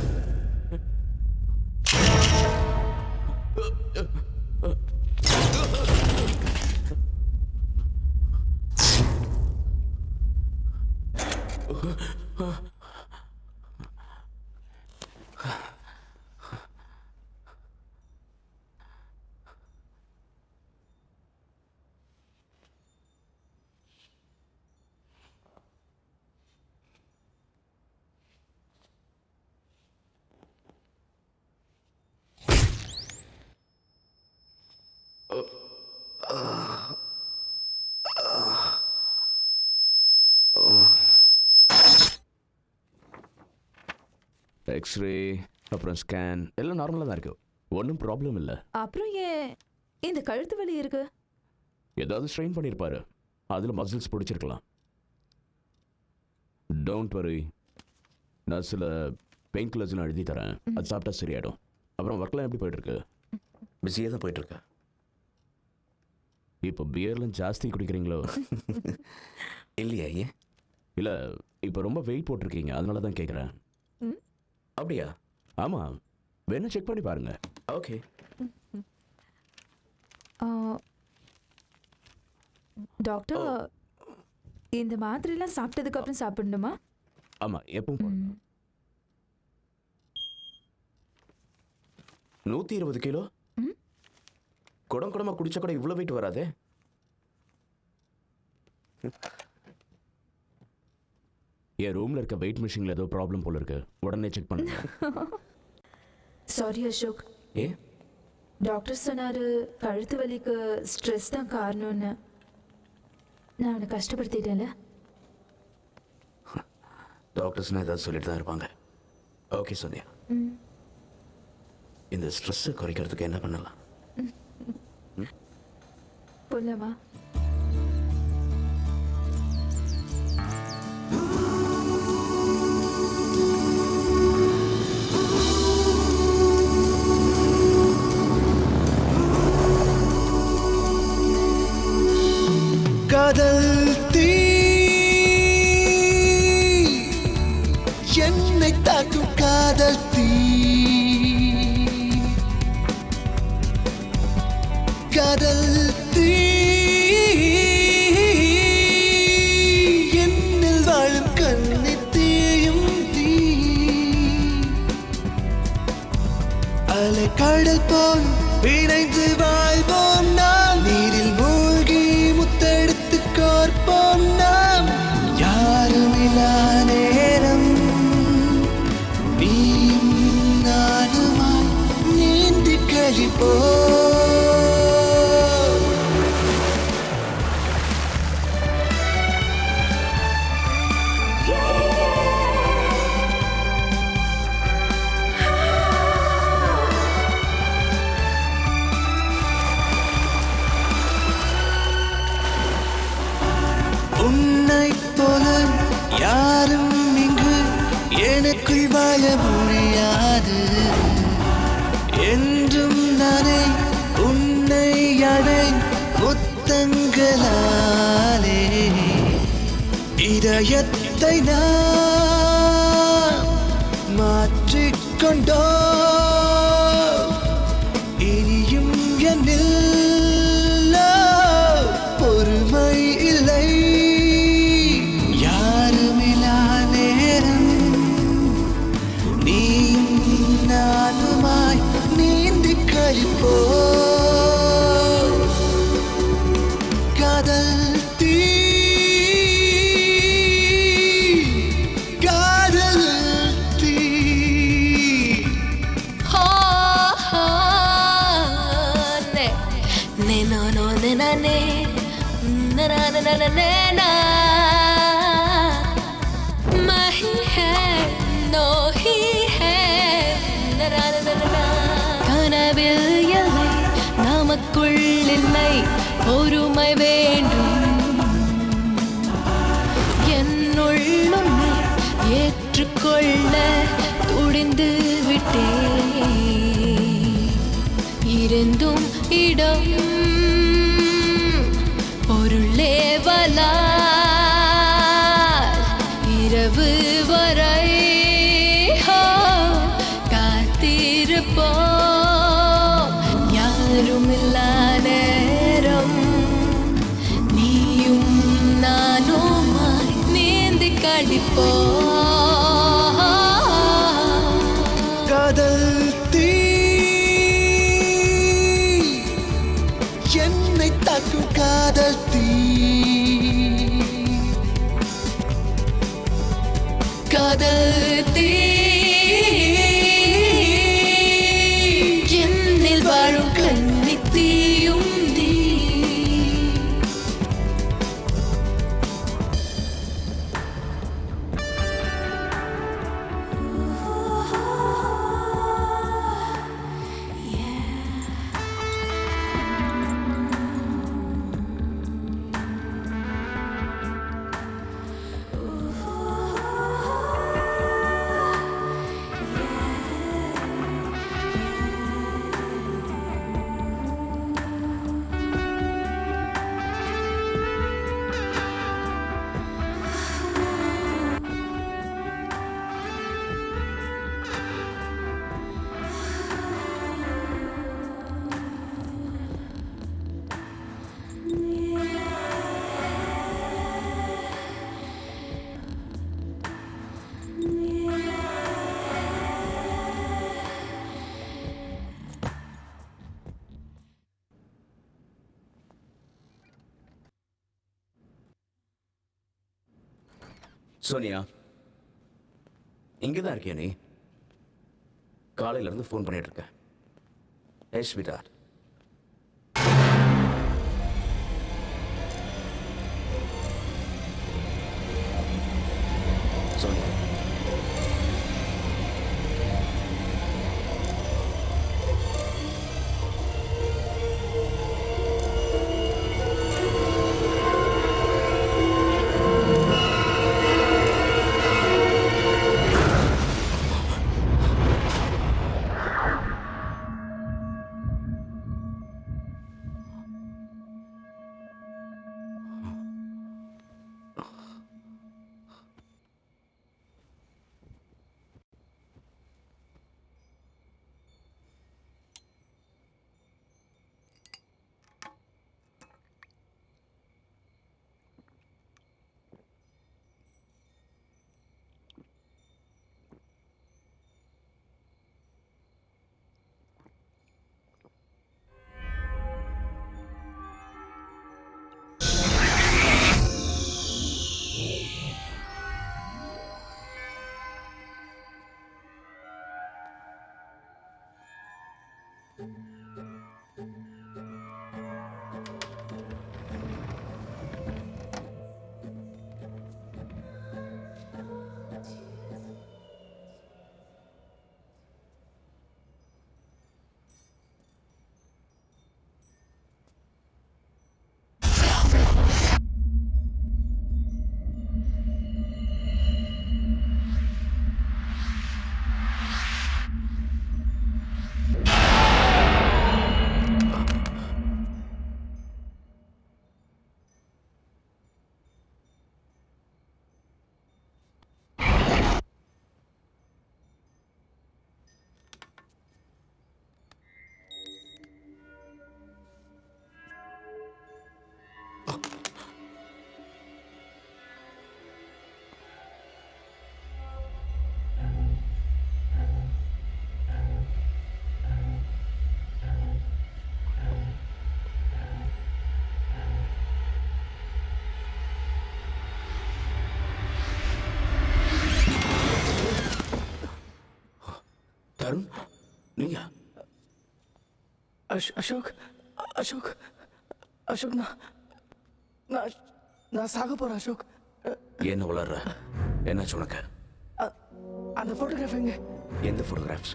எக்ஸ்ரே அப்புறம் ஸ்கேன் எல்லாம் நார்மலாக தான் இருக்கு, ஒன்றும் ப்ராப்ளம் இல்லை. அப்புறம் ஏன் இந்த கழுத்து வலி இருக்கு? ஏதாவது ஸ்ட்ரெயின் பண்ணியிருப்பாரு, அதில் மசில்ஸ் பிடிச்சிருக்கலாம். டோன்ட் வரி, நான் சில பெயின் கில்லர்ஸ்லாம் எழுதி தரேன், அது சாப்பிட்டா சரியாயிடும். அப்புறம் ஒர்க்லாம் எப்படி போயிட்டுருக்கு? பிஸியாக தான் போயிட்டுருக்க. இப்போ பியர்லாம் ஜாஸ்தி குடிக்கிறீங்களோ? இல்லையா? ஏன் இல்லை, இப்போ ரொம்ப வெயிட் போட்டிருக்கீங்க, அதனால தான் கேட்குறேன். அப்படியா? ஆமாம், வேணா செக் பண்ணி பாருங்க. ஓகே. டாக்டர், இந்த மாத்திரைலாம் சாப்பிட்டதுக்கு அப்புறம் சாப்பிடணுமா? ஆமாம், எப்பவும் 120 கிலோ குடம் குடமா குடிச்சா கூட இவ்வளோ வெயிட் வராதே. என் ரூமில் இருக்க வெயிட் மிஷினில் ஏதோ ப்ராப்ளம் போல இருக்கு, உடனே செக் பண்ணுங்க. சாரி அசோக், ஏ டாக்டர் சொன்னாரு கழுத்து வலிக்கு ஸ்ட்ரெஸ் தான் காரணம்னு. நான் அவனை கஷ்டப்படுத்திட்டேன்ல. டாக்டர்ஸ்னால் ஏதாவது சொல்லிட்டு தான் இருப்பாங்க. ஓகே சோனியா, இந்த ஸ்ட்ரெஸ்ஸை குறைக்கிறதுக்கு என்ன பண்ணலாம்? போலாமா? காதல் தீ என்னை தாக்கும் காதல் தீ, காதல் தீ என்னில் வாழும் கண்ணி தீயும் தீ, அலை கடல் போல் இணைந்து வாழ்வோம் நாம், நீரில் மூழ்கி முத்தெடுத்து கோர்ப்போம் நாம், யாரும் இல்லா நேரம் நீயும் நானுமாய் நீந்தி கழிப்போம். உன்னை போல யாரும் இங்கு எனக்குள் வாழ முடியாது, என்றும் நானே உன்னை அடை முத்தங்களாலே, இதயத்தை நான் மாற்றிக்கொண்டோ, இனியும் என்னில் பொறுமை இல்லை, யாருமில்லா நேரம் நீயும் நானுமாய் நீந்தி கழிப்போம். காதல் தீ, காதல் தீ, கனவில் எல்லை நமக்குள் இல்லை, பொறுமை வேண்டும், என்னுள் உன்னை ஏற்றுக்கொள்ள துடிந்து விட்டேன், இருந்தும் இடம் பொருளே வலா, இரவு வரை காத்திருப்போம், யாரும் இல்லா நேரம் நீயும் நானுமாய் நீந்தி கழிப்போம். காதல் தீ என்னை தாக்கும் காதல் தீ, காதல் தீ என்னில் வாழும் கண்ணி தீயும் தீ. சோனியா, இங்கே தான் இருக்கியா நீ? காலையிலேருந்து ஃபோன் பண்ணிட்டு இருக்கேன். S sweetheart. சோனியா, தருண், நீயா? அசோக் அசோக் அசோக் நான் நான் நான் சாக போறேன் அசோக். என்ன வளர்ற? என்னாச்சு உனக்கு? அந்த போட்டோகிராஃப் எங்க? எந்த ஃபோட்டோகிராஃப்ஸ்?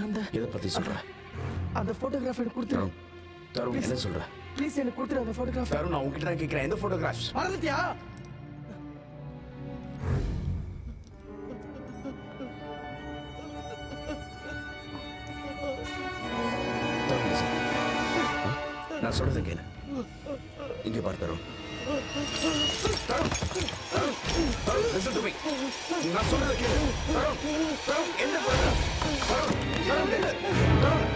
அந்த எதை பற்றி சொல்ற? அந்த போட்டோகிராஃப் எனக்கு கொடுத்துரு. தருண், தருண் என்ன சொல்ற? ப்ளீஸ் எனக்கு கொடுத்துரு அந்த போட்டோகிராஃப். தருண், நான் உங்ககிட்ட தான் கேட்குறேன். எந்த ஃபோட்டோகிராஃப்ஸ்? மறந்துட்டியா? நான் சொல்றதை கேளு. இங்கே பாரு Tarun. Tarun, Tarun, Tarun, listen to me. நான் சொல்றதை கேளு. தருண், தருண், என்ன photograph? தருண், தருண், நில்லு. தருண்.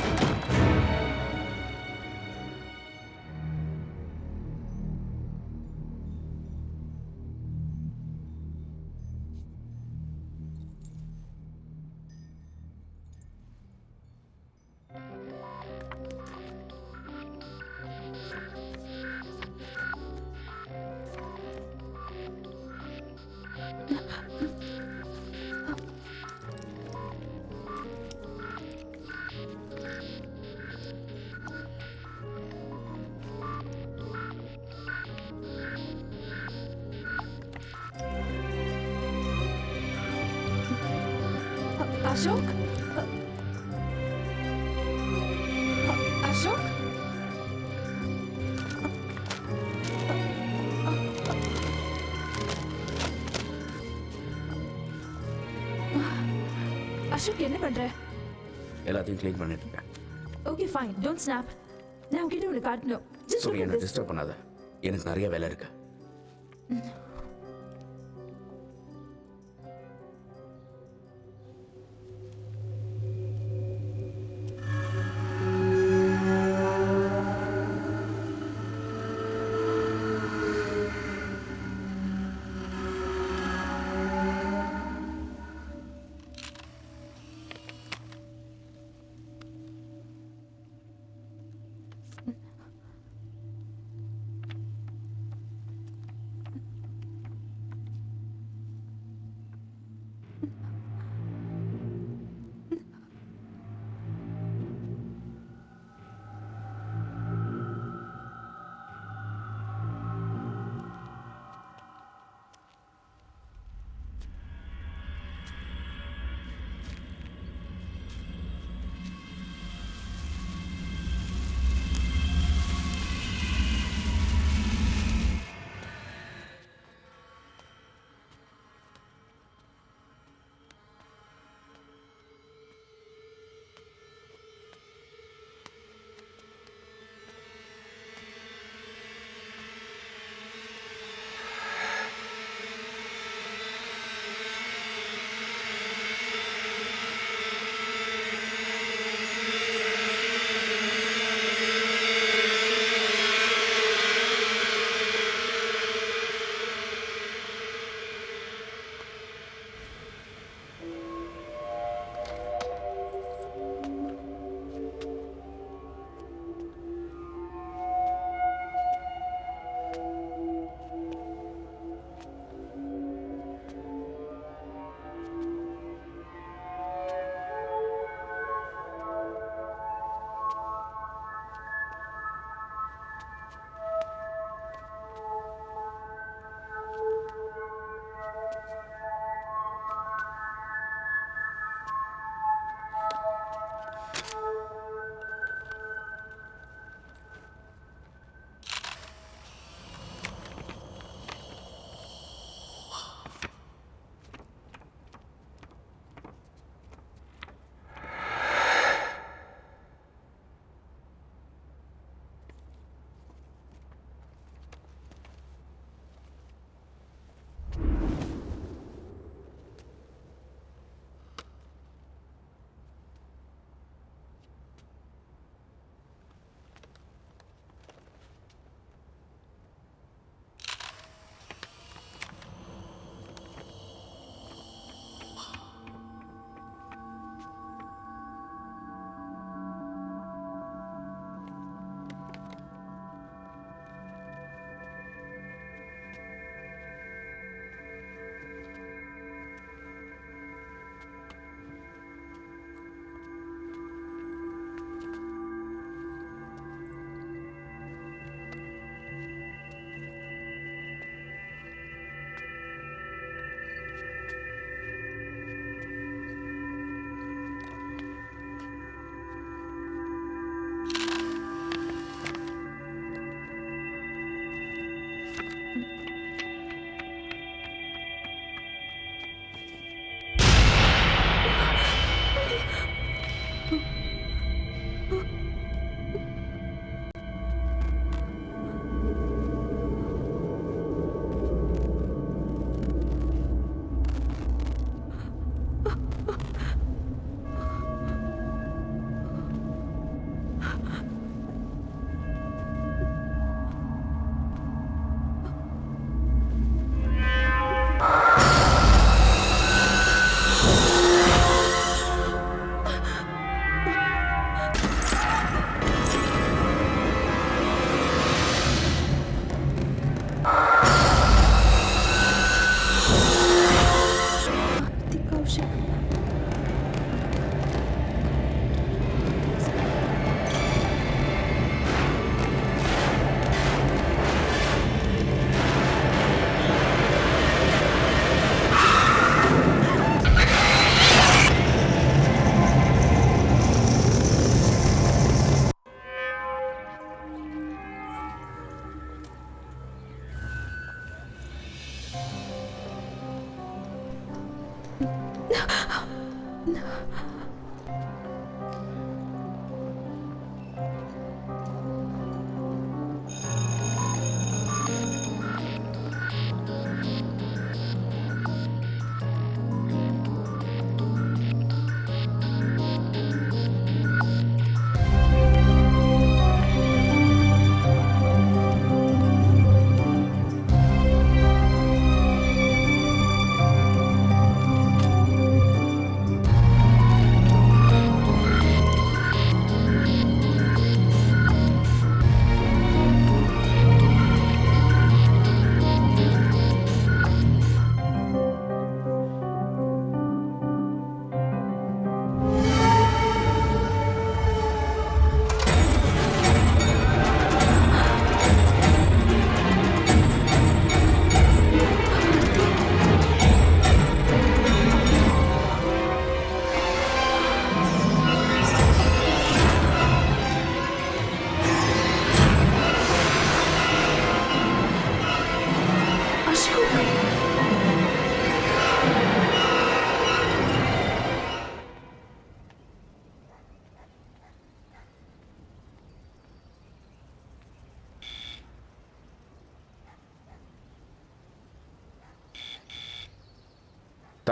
அசோக், அசோக், அசோக் என்ன பண்ற? எல்லாத்தையும் க்ளீன் பண்ணிட்டு இருக்கேன். Okay fine, don't snap. நான் உங்ககிட்ட ஒன்று காட்டணும். ஜஸ்ட் சரி, என்ன டிஸ்டர்ப் பண்ணாத. எனக்கு நிறைய வேலை இருக்கு.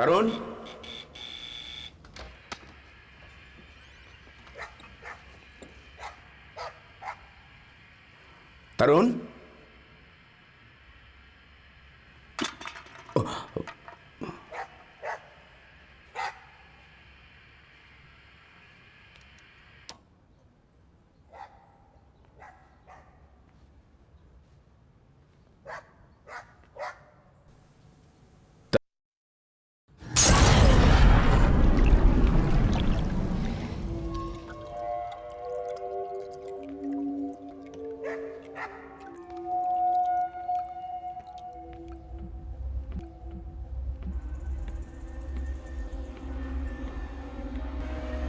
தருண் தருண்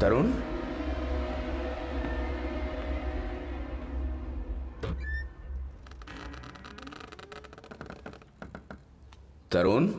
தருண் தருண்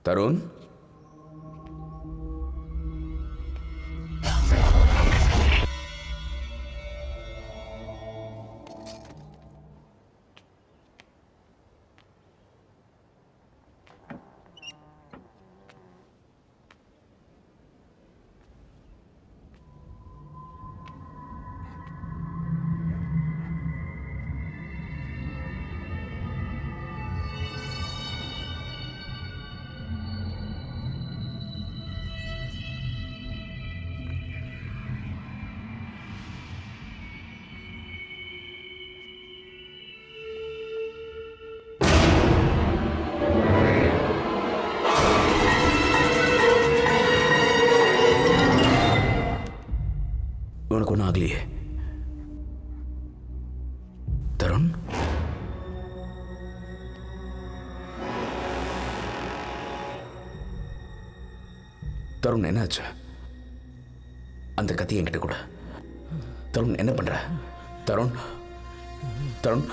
தருண் உனக்கு ஒன்றும் ஆகலையே தருண் தருண் என்னாச்சு அந்த கத்தி என்கிட்ட கூட தருண் என்ன பண்ற தருண் தருண்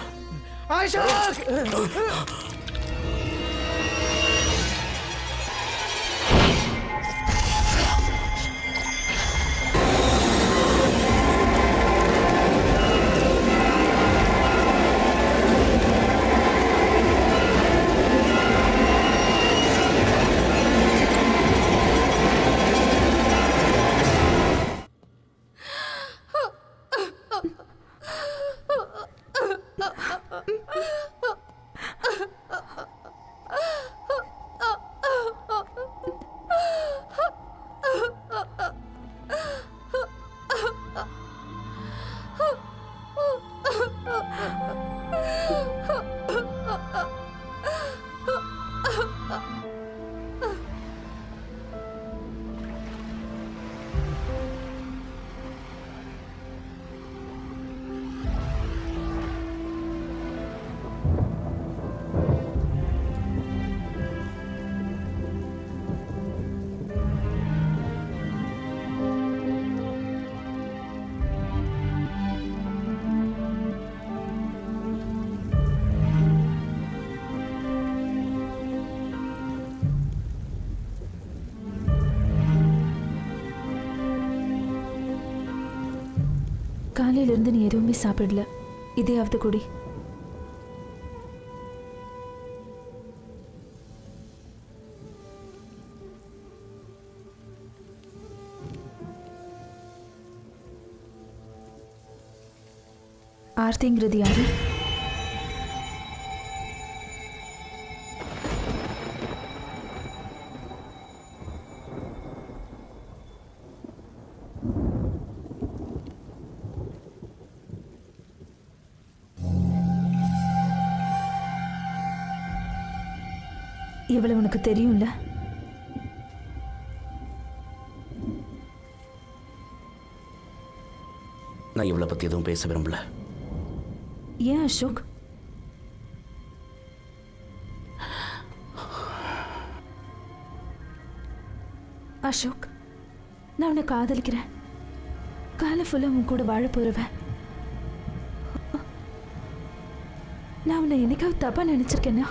காலையிலிருந்து நீ எதுவுமே சாப்பிடல, இதையாவது குடி. ஆர்த்திங்கிறது யாரு? இவ்வளவு உனக்கு தெரியும்ல? நான் இவளை பத்தி எதுவும் பேச விரும்பல. ஏன் அசோக்? அசோக், நான் உன்னை காதலிக்கிறேன். காலம் ஃபுல்லாக உன் கூட வாழ போறவன். நான் உன்னை என்னைக்காவது தப்பா நினைச்சிருக்கேன்னா?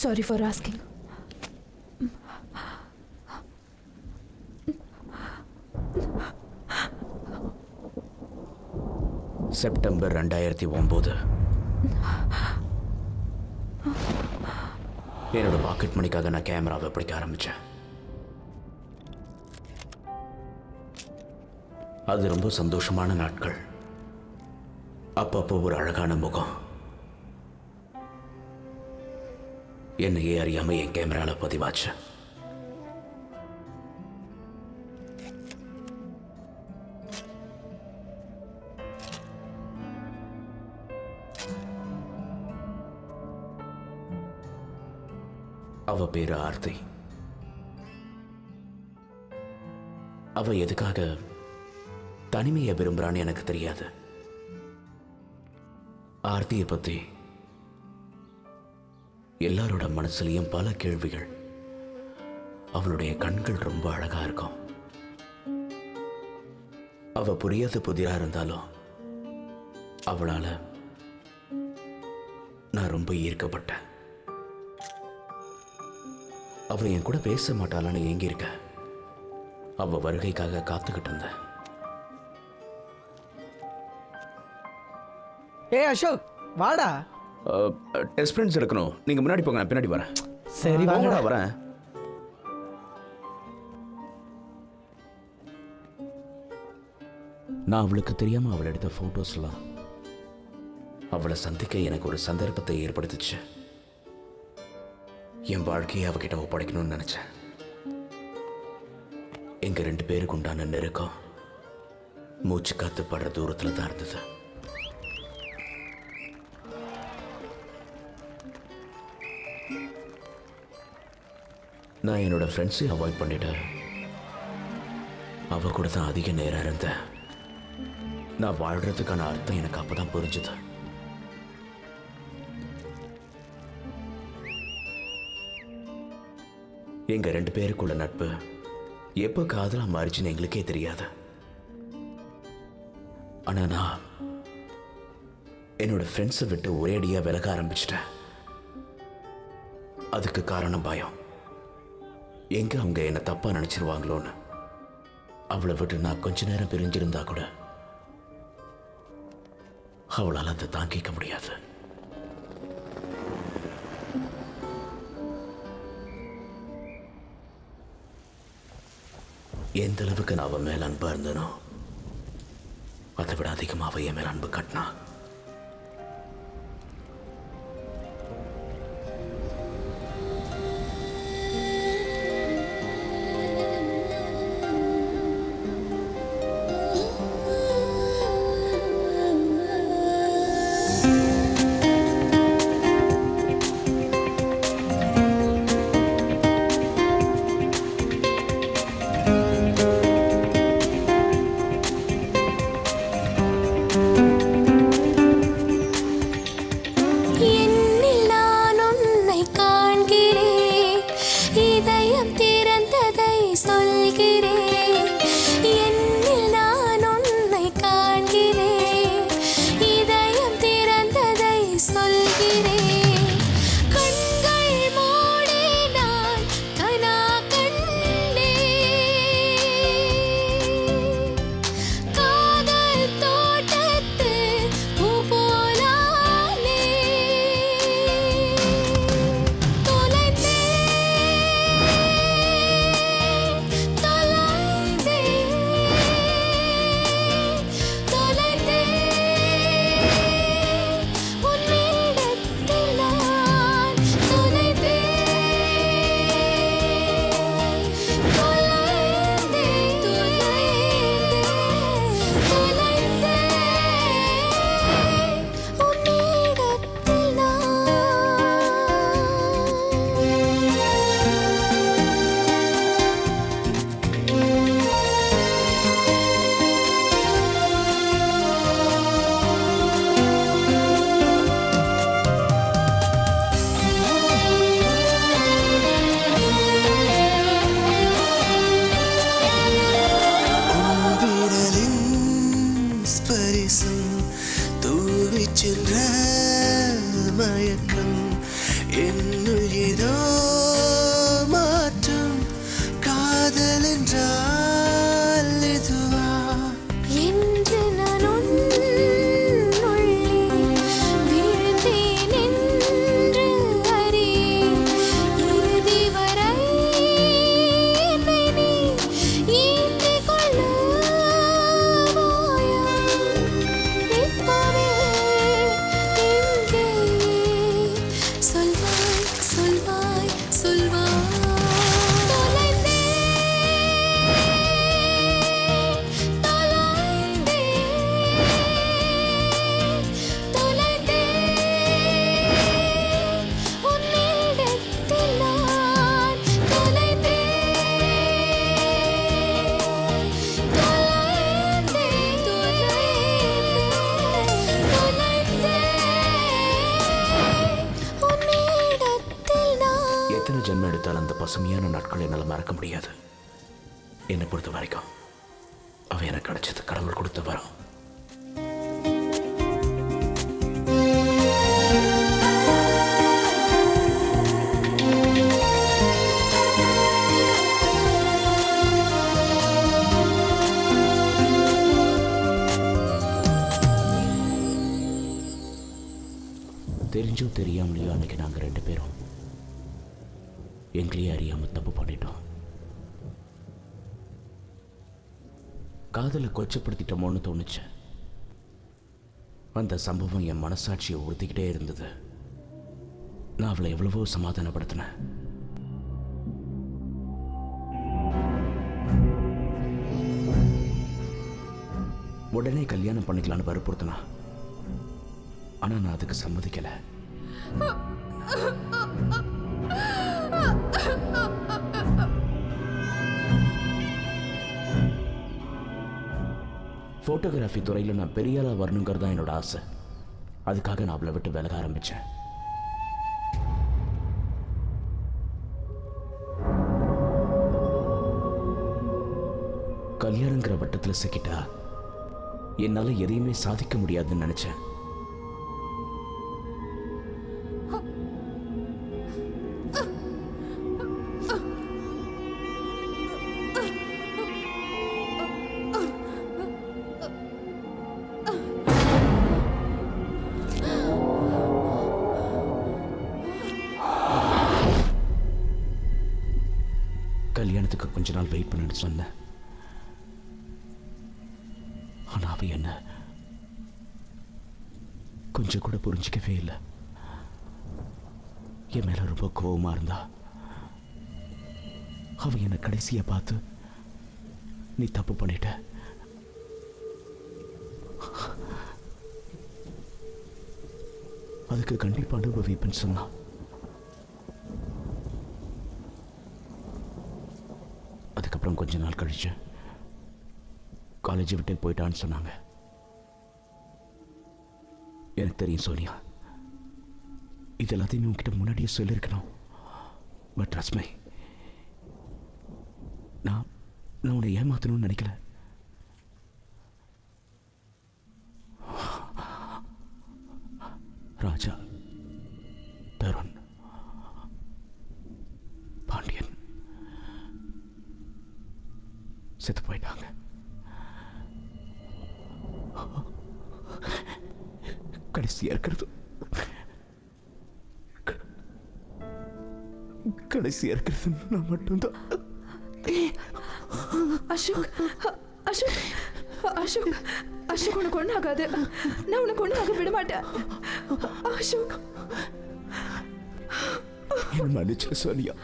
Sorry for asking. செப்டம்பர் 2009. என்னோட பாக்கெட் மணிக்காக நான் கேமராவை பிடிக்க ஆரம்பித்தேன். அது ரொம்ப சந்தோஷமான நாட்கள். அப்பப்போ ஒரு அழகான முகம் என்னையே அறியாம என் கேமரால பதிவாச்சு. அவ பேரு ஆர்த்தி. அவ எதுக்காக தனிமையை விரும்புறான்னு எனக்கு தெரியாது. ஆர்த்தியை பத்தி எல்லாரோட மனசுலயும் பல கேள்விகள். அவளுடைய கண்கள் ரொம்ப அழகா இருக்கும். அவ புரியாத புதிரா இருந்தாலும் அவளால நான் ரொம்ப ஈர்க்கப்பட்டேன். அவ என் கூட பேச மாட்டாளான்னு ஏங்கி இருக்க. அவ வருகைக்காக காத்துக்கிட்டு இருந்தேன். ஏய் அசோக், வாடா. டெஸ்ட் ஃப்ரெண்ட்ஸ் எடுக்கணும். நீங்க முன்னாடி போங்க, நான் பின்னாடி வரேன். சரி வாங்கடா. வரேன். நான் அவளுக்கு தெரியாம அவள் எடுத்த போட்டோஸ்லாம் அவளை சந்திக்க எனக்கு ஒரு சந்தர்ப்பத்தை ஏற்படுத்துச்சு. என் வாழ்க்கையை அவகிட்ட ஒப்படைக்கணும்னு நினைச்சேன். எங்க 2 பேருக்கு உண்டான நெருக்கம் மூச்சு காத்து படுற தூரத்துல தான் இருந்தது. நான் என்னோட ஃப்ரெண்ட்ஸையும் அவாய்ட் பண்ணிட்டேன். அவ கூட தான் அதிக நேரம் இருந்தேன். நான் வாழ்றதுக்கான அர்த்தம் எனக்கு அப்பதான் புரிஞ்சுது. எங்க 2 பேருக்குள்ள நட்பு எப்போ காதலா மாறிச்சுன்னு எங்களுக்கே தெரியாது. ஆனா நான் என்னோட ஃப்ரெண்ட்ஸை விட்டு ஒரே அடியா விலக ஆரம்பிச்சிட்டேன். அதுக்கு காரணம் பயம். எங்க அவங்க என்ன தப்பா நினைச்சிருவாங்களோன்னு. அவளை விட்டு நான் கொஞ்ச நேரம் பிரிஞ்சிருந்தா கூட அவளால் அதை தாங்கிக்க முடியாது. எந்த அளவுக்கு நான் அவன் மேல அன்பா இருந்தனோ அதை விட அதிகமாக அவ என் மேல அன்பு கட்டினா. என்னுள் ஏதோ மாற்றம் காதல் என்றால் இதுவா என்று நான் உள்ளே வீழ்ந்தேன் என்று அறியேன். இறுதி வரை என்னை நீ ஈர்த்துக் கொள்ளுவாயா? இப்பவே இங்கே சொல்வாய் சொல்வாய் சொல்வாய். எத்தனை ஜென்மம் எடுத்தாலும் அந்த பசுமையான நாட்களை என்னால் மறக்க முடியாது. என்னை பொறுத்த வரைக்கும் அவன் எனக்கு கிடைச்சது கடவுள் கொடுத்த வரம். தெரிஞ்சோ தெரியாமலையோ அன்னைக்கு நாங்கள் 2 பேரும் எங்களையே அறியாம தப்பு பண்ணிட்டோம். காதலை கொச்சப்படுத்திட்டோமோன்னு தோணுச்சு. அந்த சம்பவம் என் மனசாட்சியை உறுத்திக்கிட்டே இருந்தது. நான் அவளை எவ்வளவோ சமாதானப்படுத்தினேன். உடனே கல்யாணம் பண்ணிக்கலான்னு வற்புறுத்தினா. ஆனா நான் அதுக்கு சம்மதிக்கல. ஃபோட்டோகிராஃபி துறையில் நான் பெரிய ஆளாக வரணுங்கிறது தான் என்னோட ஆசை. அதுக்காக நான் அவளை விட்டு விலக ஆரம்பித்தேன். கல்யாணங்கிற வட்டத்தில் சிக்கிட்டா என்னால் எதையுமே சாதிக்க முடியாதுன்னு நினச்சேன். கல்யாணத்துக்கு கொஞ்ச நாள் வெயிட் பண்ணு சொன்னேன். ஆனா அவ என்ன கொஞ்சம் கூட புரிஞ்சிக்கவே இல்லை. என் மேல ரொம்ப கோவமா இருந்தா. அவ என்ன கடைசியா பார்த்து நீ தப்பு பண்ணிட்ட, அதுக்கு கண்டிப்பா அனுபவிப்பேன்னு சொன்னா. அதுக்கப்புறம் கொஞ்ச நாள் கழிச்சு காலேஜ் விட்டு போயிட்டான்னு சொன்னாங்க. எனக்கு தெரியும் சோனியா, இது எல்லாத்தையுமே உங்ககிட்ட முன்னாடியே சொல்லியிருக்கணும். பட் ரஸ்மை, நான் உன்னை ஏமாத்தணும்னு நினைக்கல. ராஜா, தருண், பாண்டியன் செத்து போயிட்டாங்க. கடைசியா இருக்கிறது நான் மட்டும்தான். அசோக், அசோக், அசோக், அசோக், உனக்கு ஒன்றும் ஆகாது. நான் உனக்கு ஒன்றும் ஆக விட மாட்டேன். அசோக், என்ன மன்னிச்சு சோனியா.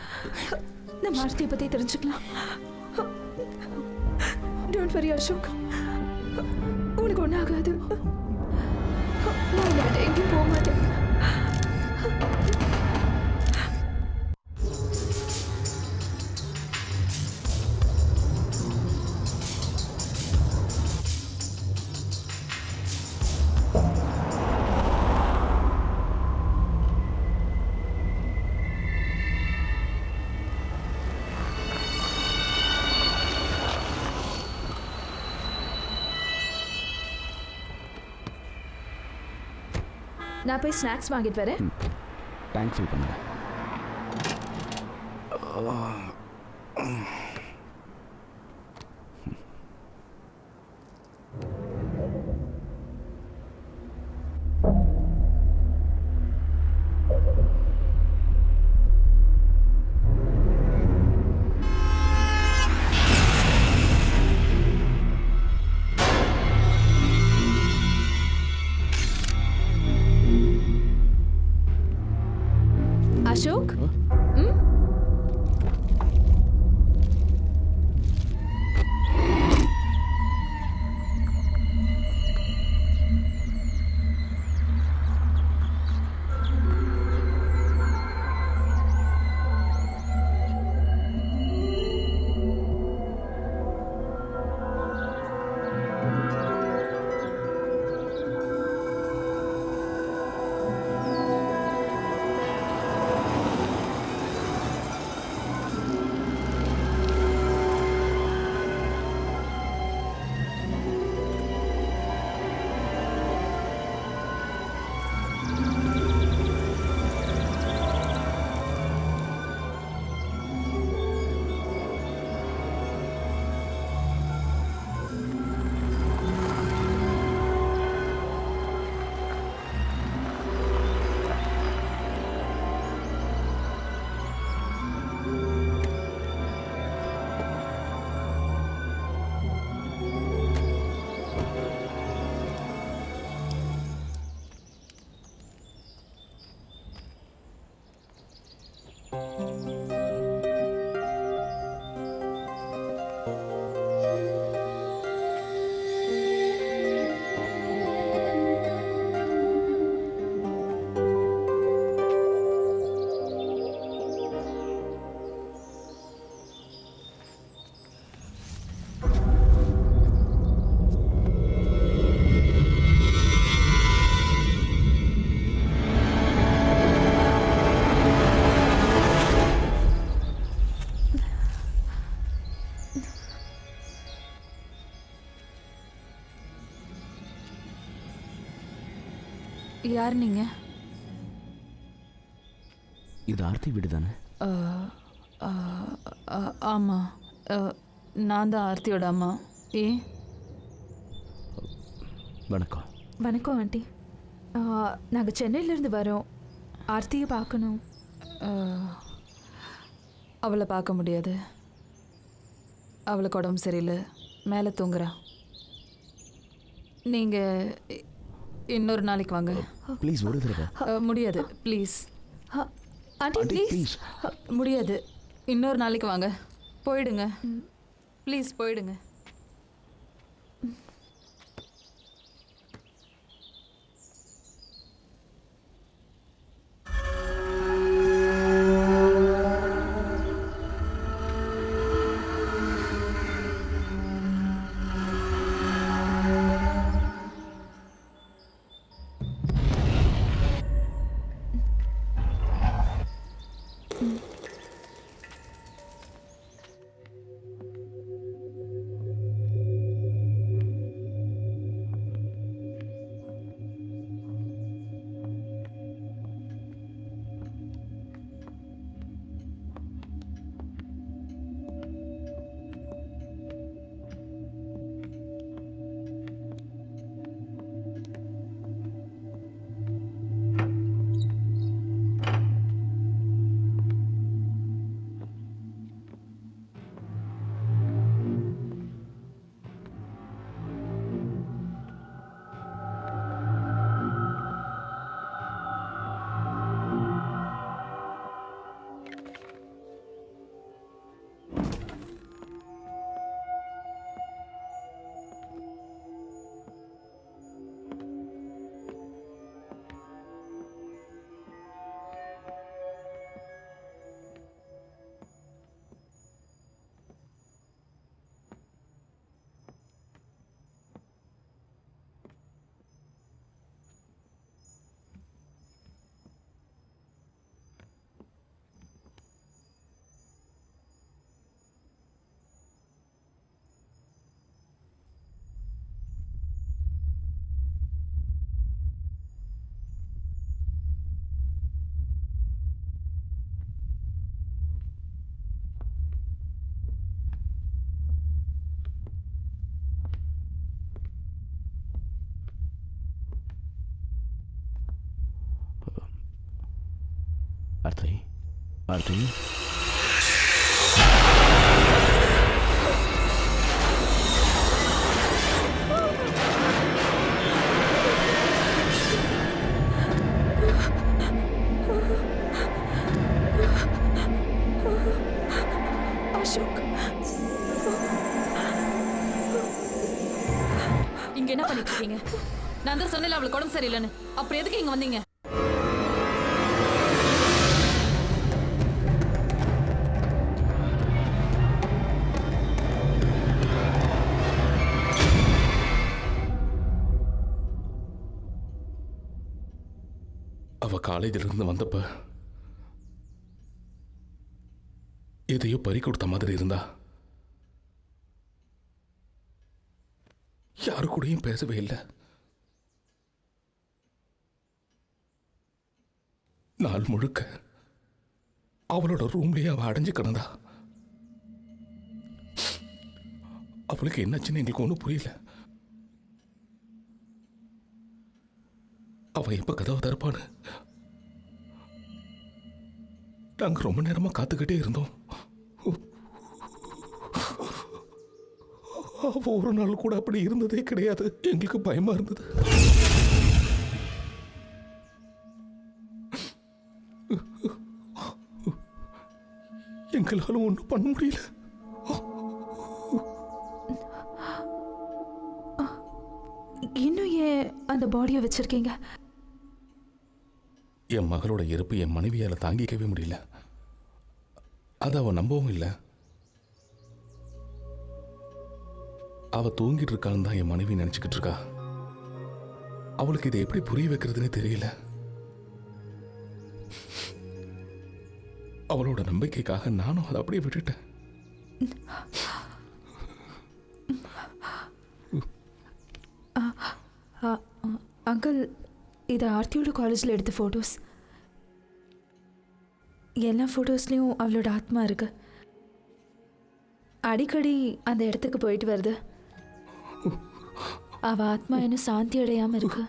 நம்ம ஆர்த்தியை பத்தி தெரிஞ்சுக்கலாம். டோன்ட் வரி அசோக், உனக்கு ஒன்றும் ஆகாது. நான் உன்னை விட்டு எங்கேயும் போக மாட்டேன். நான் போய் ஸ்நாக்ஸ் வாங்கிட்டு வரேன். தேங்க்ஃபுல் பண்ணுங்க. அசோக் யார் நீங்க? இது ஆர்த்தி வீடு தானே? ஆமாம், நான் தான் ஆர்த்தியோட அம்மா. ஏன்? வணக்கம். வணக்கம் ஆண்டி. நாங்கள் சென்னையிலேருந்து வரோம். ஆர்த்தியை பார்க்கணும். அவளை பார்க்க முடியாது. அவளுக்கு உடம்பு சரியில்லை, மேலே தூங்குறா. நீங்கள் இன்னொரு நாளைக்கு வாங்க. ப்ளீஸ் ஒரு தடவை. முடியாது, ப்ளீஸ் ஆண்டி, ப்ளீஸ். முடியாது, இன்னொரு நாளைக்கு வாங்க. போயிடுங்க ப்ளீஸ், போயிடுங்க. ஆர்த்தி ஆர்த்தி அசோக், இங்க என்ன பண்ணிட்டு இருக்கீங்க? நான் தான் சொன்னேன்ல அவளுக்கு உடம்பு சரியில்லைன்னு. அப்புறம் எதுக்கு இங்க வந்தீங்க? அவ காலேஜில் இருந்து வந்தப்ப எதையோ பறி கொடுத்த மாதிரி இருந்தா. யாரு கூடயும் பேசவே இல்லை. நாள் முழுக்க அவளோட ரூம்லயே அவ அடைஞ்சு கிடந்தா. அவளுக்கு என்னாச்சுன்னு எங்களுக்கு ஒன்றும் புரியல. அவ எப்ப கதவை திறப்பான்னு நாங்க ரொம்ப நேரமா காத்துக்கிட்டே இருந்தோம். அவ ஒரு நாள் கூட அப்படி இருந்ததே கிடையாது. எங்களுக்கு பயமா இருந்தது. எங்களால ஒன்றும் பண்ண முடியல. இன்னும் ஏன் அந்த பாடியை வச்சிருக்கீங்க? என் மகளோட இறப்பு என் மனைவியால தாங்கிக்கவே முடியல. அதை அவ நம்பவும் இல்லை. அவ தூங்கிட்டு இருக்கான்னு தான் என் மனைவி நினைச்சுக்கிட்டு இருக்கா. அவளுக்கு இதை எப்படி புரிய வைக்கிறதுனே தெரியல. அவளோட நம்பிக்கைக்காக நானும் அதை அப்படியே விட்டுட்டேன். அங்கிள், இது ஆர்த்தியோட காலேஜில் எடுத்த ஃபோட்டோஸ். எல்லா ஃபோட்டோஸ்லேயும் அவளோட ஆத்மா இருக்கு. அடிக்கடி அந்த இடத்துக்கு போயிட்டு வருது. அவ ஆத்மா இன்னும் சாந்தி அடையாம இருக்கு.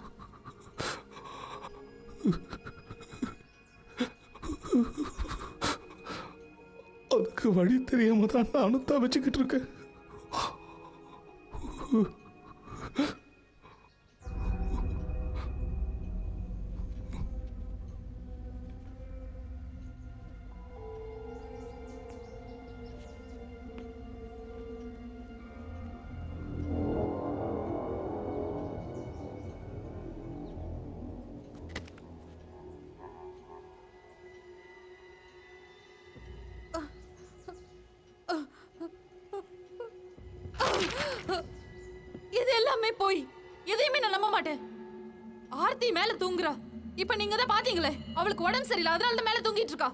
அதுக்கு வழி தெரியாம தான் நானும் தவிச்சுக்கிட்டு இருக்கேன். இது எல்லாமே போய் எதையுமே நான் நம்ப மாட்டேன். ஆர்த்தி மேல தூங்குறா. இப்ப நீங்க தான் பாத்தீங்களே, அவளுக்கு உடம்பு சரியில்லை, அதனால தான் மேல தூங்கிட்டு இருக்கா.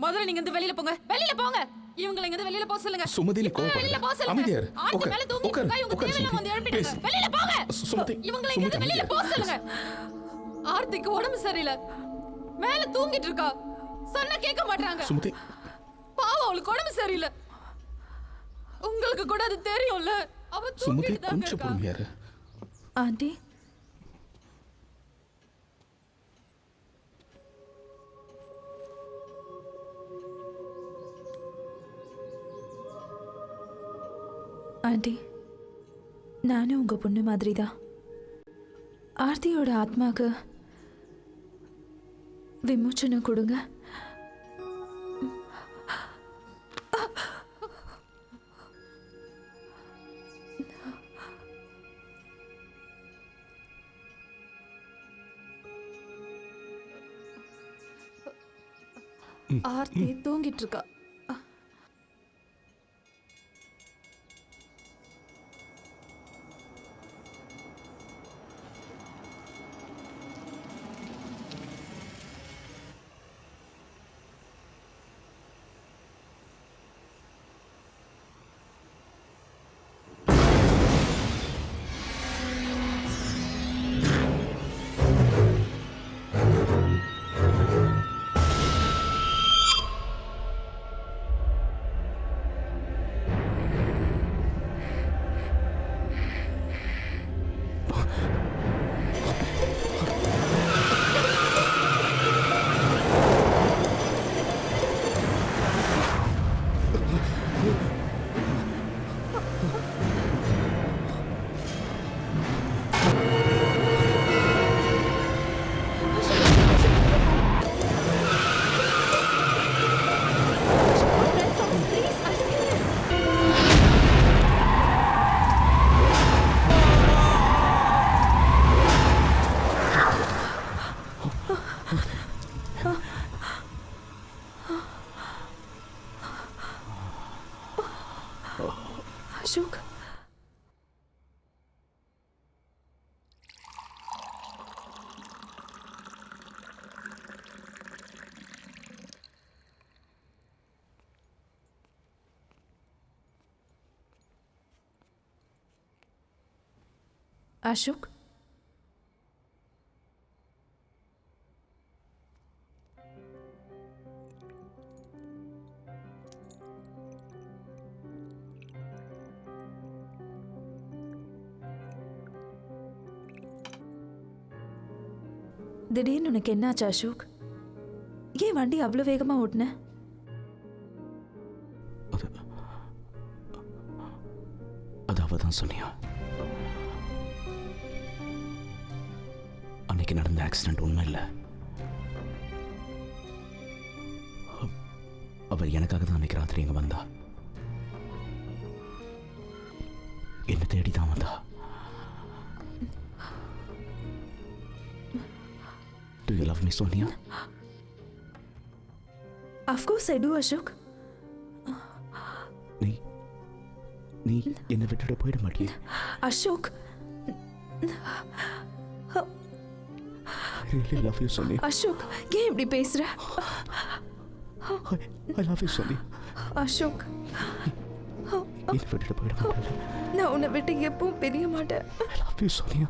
முதல்ல நீங்க இந்த வெளியில போங்க, வெளியில போங்க. இவங்களை இங்க வெளியில போக சொல்லுங்க. சுமதி, நீ இப்ப வெளியில போக சொல்லுங்க. ஆர்த்தி மேல தூங்கிட்டு இருக்கா, இவங்க தேவையில்லாம வந்து எழுப்பிடுங்க. வெளியில போங்க. இவங்களை இங்க வெளியில போக சொல்லுங்க. ஆர்த்திக்கு உடம்பு சரியில்லை, மேல தூங்கிட்டு இருக்கா. சொன்னா கேட்க மாட்டாங்க. சுமதி, பாவம், அவளுக்கு உடம்பு சரியில்லை. உங்களுக்கு கூட அது தெரியும்ல. அவ தூங்கிட்டு தான் கொஞ்சம் இருக்கா. பொறுமையாரு. ஆண்டி, ஆண்டி, நானும் உங்க பொண்ணு மாதிரி தான். ஆர்த்தியோட ஆத்மாக்கு விமோச்சனை கொடுங்க. ஆர்த்தி தூங்கிட்டு இருக்கா. அசோக் அசோக் திடீர்னு உனக்கு என்னாச்சு அசோக்? ஏன் வண்டி அவ்வளோ வேகமா ஓட்டுன? அது அவ தான் சொன்னியா? அன்னைக்கு நடந்த ஆக்சிடென்ட் உண்மை இல்லை. அவ எனக்காக தான் அன்னைக்கு ராத்திரி இங்க வந்தா. என்ன தேடி தான் வந்தா. Do you love me, Sonia? Of course I do, Ashok. நீ என்னை விட்டுட்டு போயிட மாட்டியே? Ashok, I really love you, Sonia. Ashok, ஏன் இப்படி பேசுற? I love you, Sonia. Ashok, என்னை விட்டுட்டு போயிட மாட்டேன். நான் உன்னை விட்டு எப்பவும் பிரிய மாட்டேன். I love you, Sonia.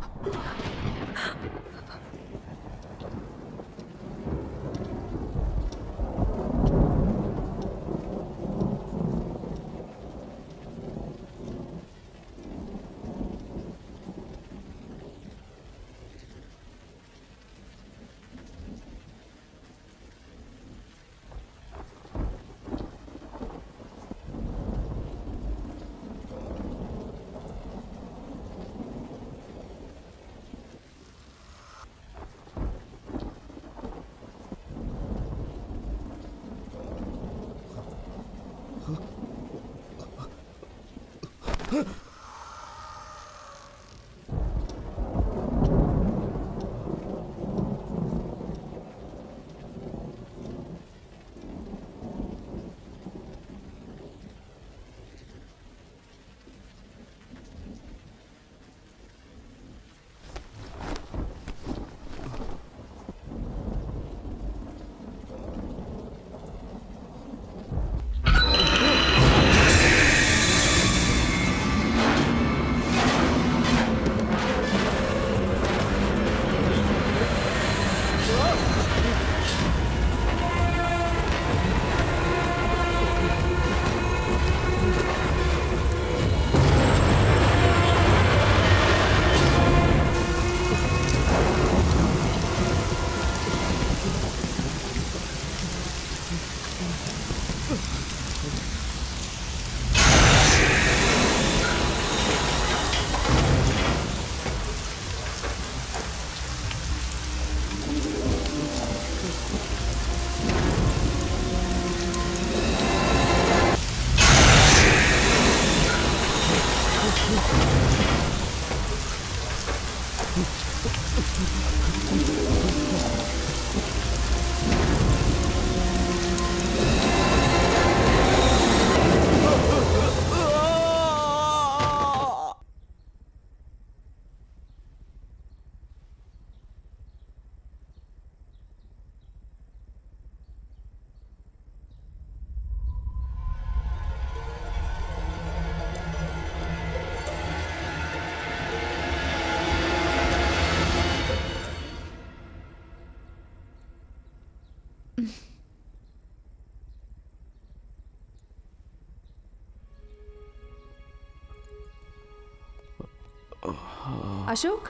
Ashok?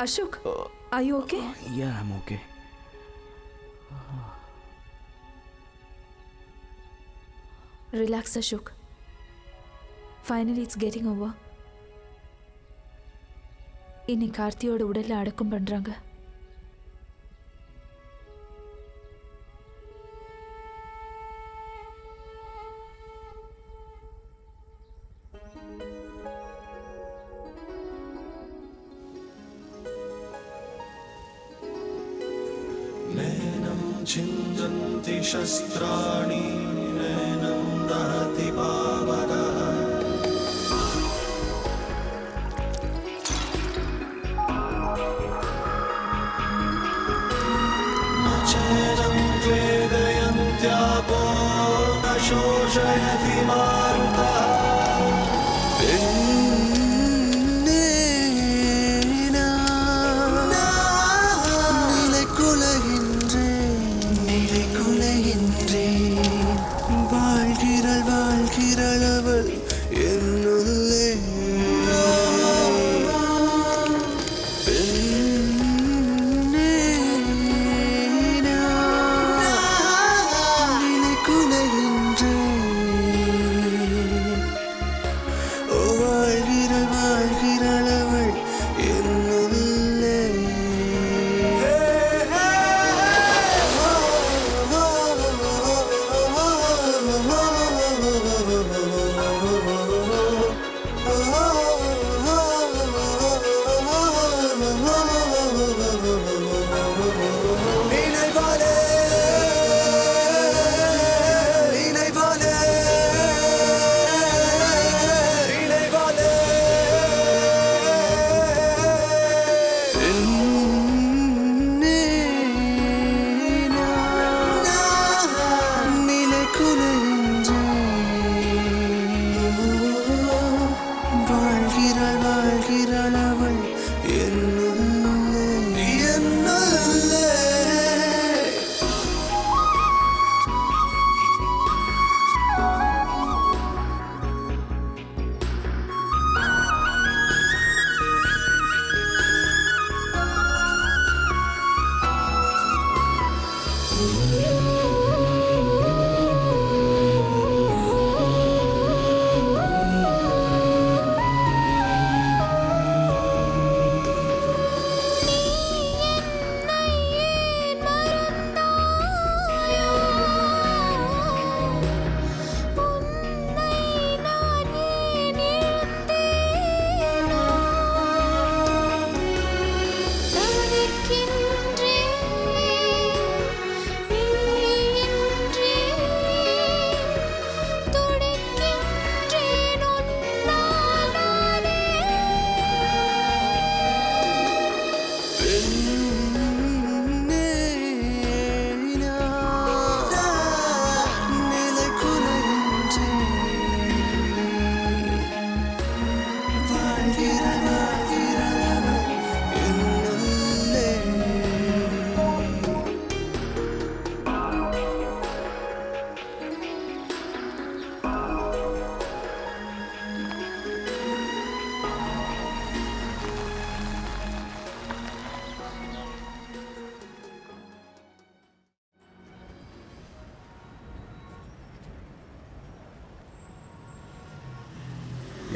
Ashok, are you okay? Yeah, I'm okay. Relax, Ashok. Finally, it's getting over. இன்னைக்கு கார்த்தியோட உடல்ல அடக்கம் பண்றாங்க. छिन्दन्ति शस्त्राणि नैनं दहति पावकः तपो न शोषयति मारुतः வாழ்கிறளவள் என்னுள்ளே வாழ்கிறளவள் என்னுள்ளே நினைவாலே நினைவாலே நினைவாலே வாழ்கிறளவள் என்னுள்ளே என்னுள்ளே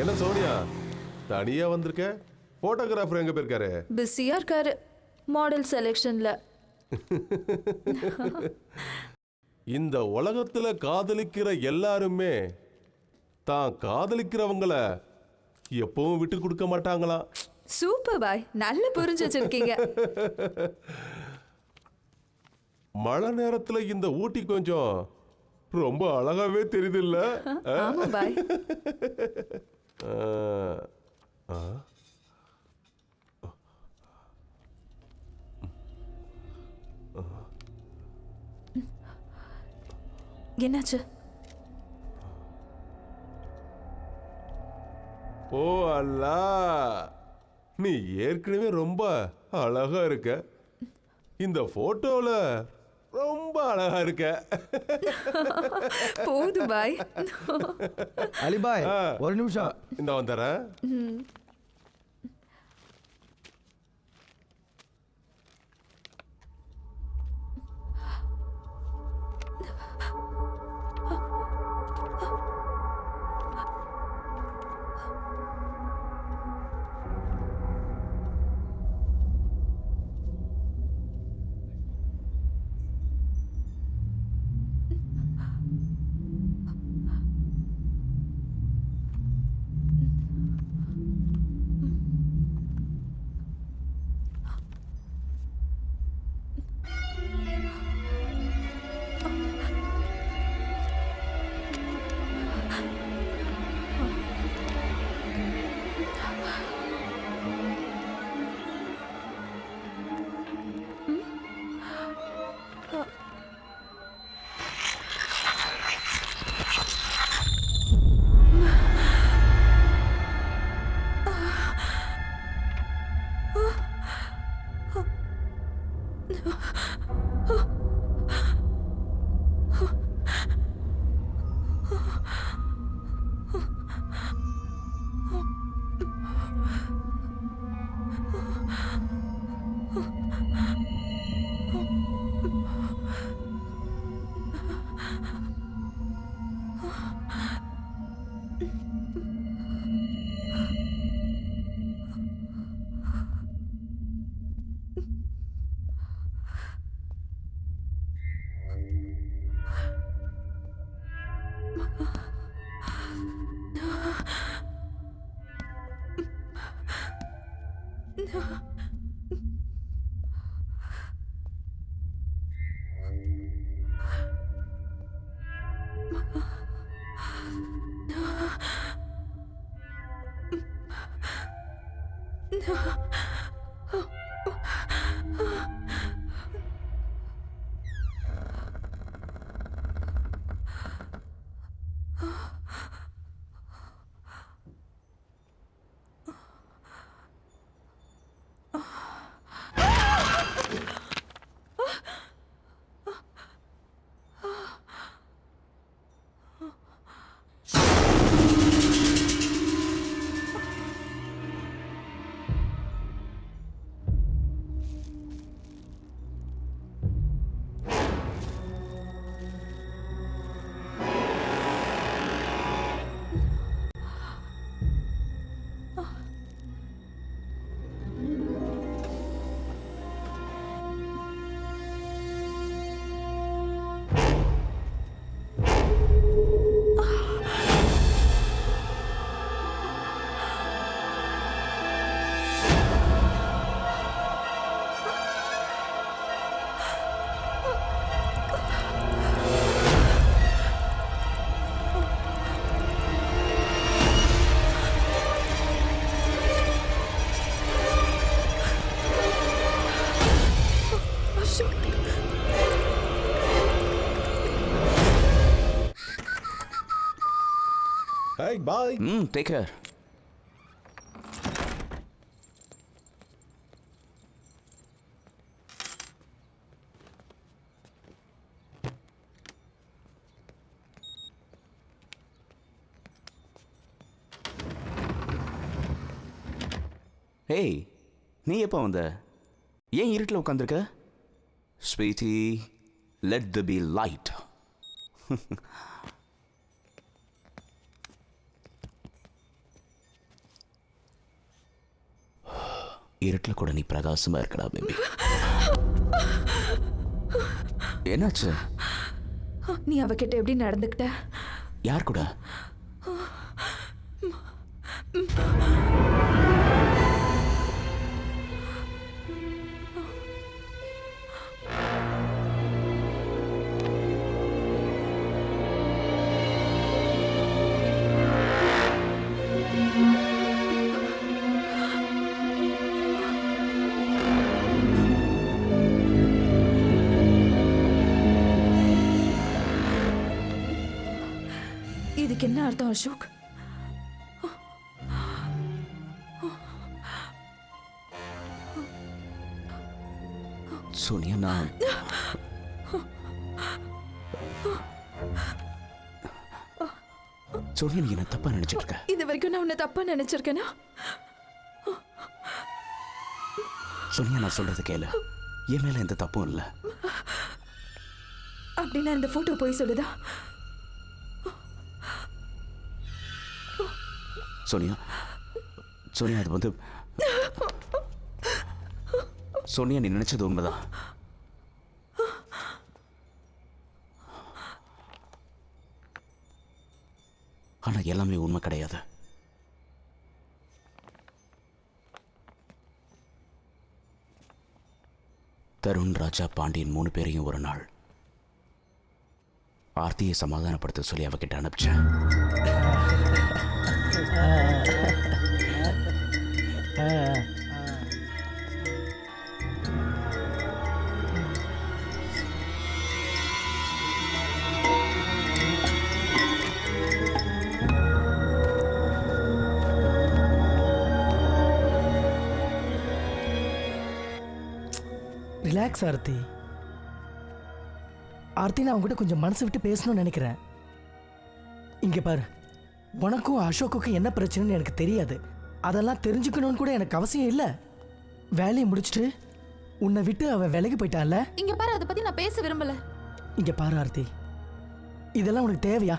என்ன சோனியா தனியா வந்திருக்க? போட்டோகிராஃபர் எங்க போயிருக்காரு? பிஸியா இருக்காரு மாடல் செலெக்ஷன்ல. இந்த உலகத்துல காதலிக்கிற எல்லாருமே தான் காதலிக்கிறவங்கள எப்பவும் விட்டு கொடுக்க மாட்டாங்களாம். சூப்பர் பாய், நல்ல புரிஞ்சு வச்சிருக்கீங்க. மழை நேரத்துல இந்த ஊட்டி கொஞ்சம் ரொம்ப அழகாவே தெரியுது இல்ல? ஆமா பாய். என்னாச்சு? ஓ அல்லா, நீ ஏற்கனவே ரொம்ப அழகா இருக்க. இந்த போட்டோல ரொம்ப அழகா இருக்க. போது பாய். அலிபாய் ஒரு நிமிஷம் இந்த வந்துறேன். Hey, bye. Take care. Hey, நீ எப்போ வந்த? ஏன் இருட்டில் உட்காந்துருக்க? Sweetie, let the be light. இருட்டில் கூட நீ பிரகாசமா இருக்கடா பேபி. என்னாச்சு? நீ அவகிட்ட எப்படி நடந்துக்கிட்ட? யார் கூட? இதுக்கு என்ன அர்த்தம் அசோக்? சோனியா, நான் சோனியா, நீ என்ன தப்பா நினைச்சிட்டு இருக்க? இது வரைக்கும் நான் உன்னை தப்பா நினைச்சிருக்கேனா? சோனியா, நான் சொல்றது கேளு. என் மேல எந்த தப்பும் இல்லை. அப்படின்னா இந்த போட்டோ போய் சொல்லுதா? சோனியா, சோனியா, அது வந்து சோனியா, நீ நினைச்சது உண்மைதான். ஆனா எல்லாமே உண்மை கிடையாது. தருண், ராஜா, பாண்டியன் 3 பேரையும் ஒரு நாள் ஆர்த்தியை சமாதானப்படுத்த சொல்லி அவகிட்ட அனுப்பிச்சேன். ரிலாக்ஸ் ஆர்த்தி. ஆர்த்தி, நான் உங்ககிட்ட கொஞ்சம் மனசு விட்டு பேசணும்னு நினைக்கிறேன். இங்கே பாரு, உனக்கும் அசோக்குக்கும் என்ன பிரச்சனைன்னு எனக்கு தெரியாது. அதெல்லாம் தெரிஞ்சுக்கணும்னு கூட எனக்கு அவசியம் இல்லை. வேலையை முடிச்சுட்டு உன்னை விட்டு அவன் விலகி போயிட்டான்ல. இங்க பாரு, அதை பத்தி நான் பேச விரும்பல. இங்கே பாரு ஆர்த்தி, இதெல்லாம் உனக்கு தேவையா?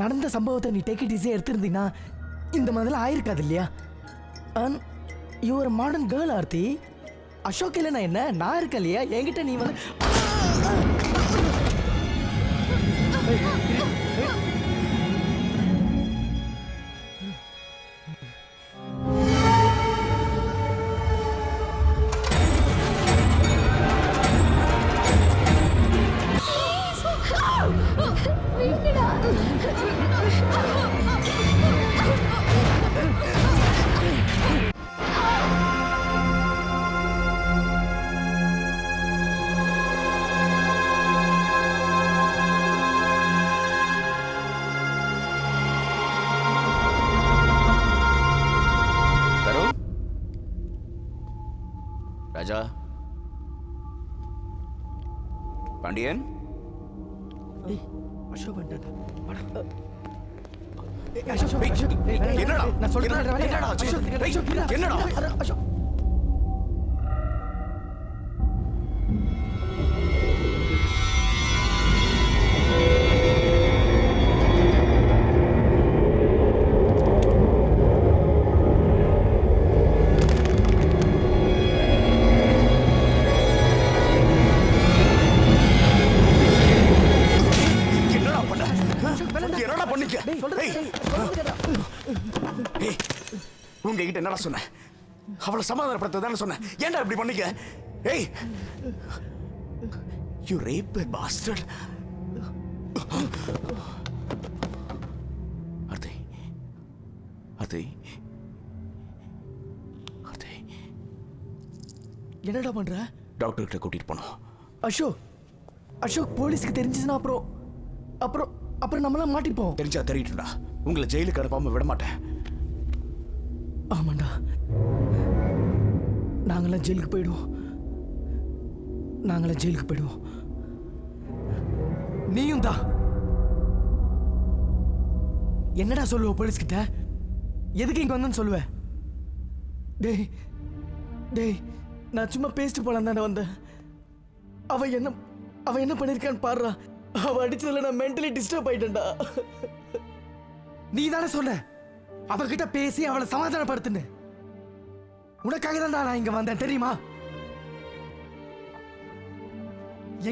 நடந்த சம்பவத்தை நீ டேக் இட் ஈஸியாக எடுத்திருந்தீங்கன்னா இந்த மாதிரிலாம் ஆயிருக்காது இல்லையா? You are modern girl Aarthi. Ashok இல்லை நான் என்ன, நான் இருக்கேன் இல்லையா? என்கிட்ட நீ வந்து ராஜா பாண்டியன், அசோக் வந்துட்டான். என்னடா? நான் சொல்றேன். என்னடா ஆச்சு? என்னடா? அசோக் என்னடா பண்ணிக்க? உங்ககிட்ட என்னடா சொன்னேன்? அவளை சமாதானப்படுத்த தானே சொன்னேன். ஏன்டா இப்படி பண்ணிக்க? ஏய், you rape a bastard. Aarthi, Aarthi, Aarthi, என்னடா பண்ற? டாக்டர் கிட்ட கூட்டிட்டு போனோம். அசோக், அசோக் போலீஸ்க்கு தெரிஞ்சுச்சுன்னா அப்புறம் அப்புறம் அப்புறம் நம்மளாம் மாட்டிப்போம். தெரிஞ்சா தெரியட்டும்டா. உங்களை ஜெயிலுக்கு அனுப்பாம விட மாட்டேன். ஆமாண்டா, நாங்களாம் ஜெயிலுக்கு போயிடுவோம். நாங்களாம் ஜெயிலுக்கு போயிடுவோம். நீயும் தான். என்னடா சொல்லுவ போலீஸ் கிட்ட? எதுக்கு இங்க வந்தேன்னு சொல்லுவ? டேய் டேய், நான் சும்மா பேசிட்டு போலாம் தானே வந்தேன். அவ என்ன பண்ணிருக்கான்னு பாடுறா. அவ அடிச்சதுல நான் மென்டலி டிஸ்டர்ப் ஆயிட்டேன்டா. நீ தானே சொன்ன அவகிட்ட பேசி அவளை சமாதானப்படுத்துன்னு. உனக்காக தான் நான் இங்க வந்தேன் தெரியுமா?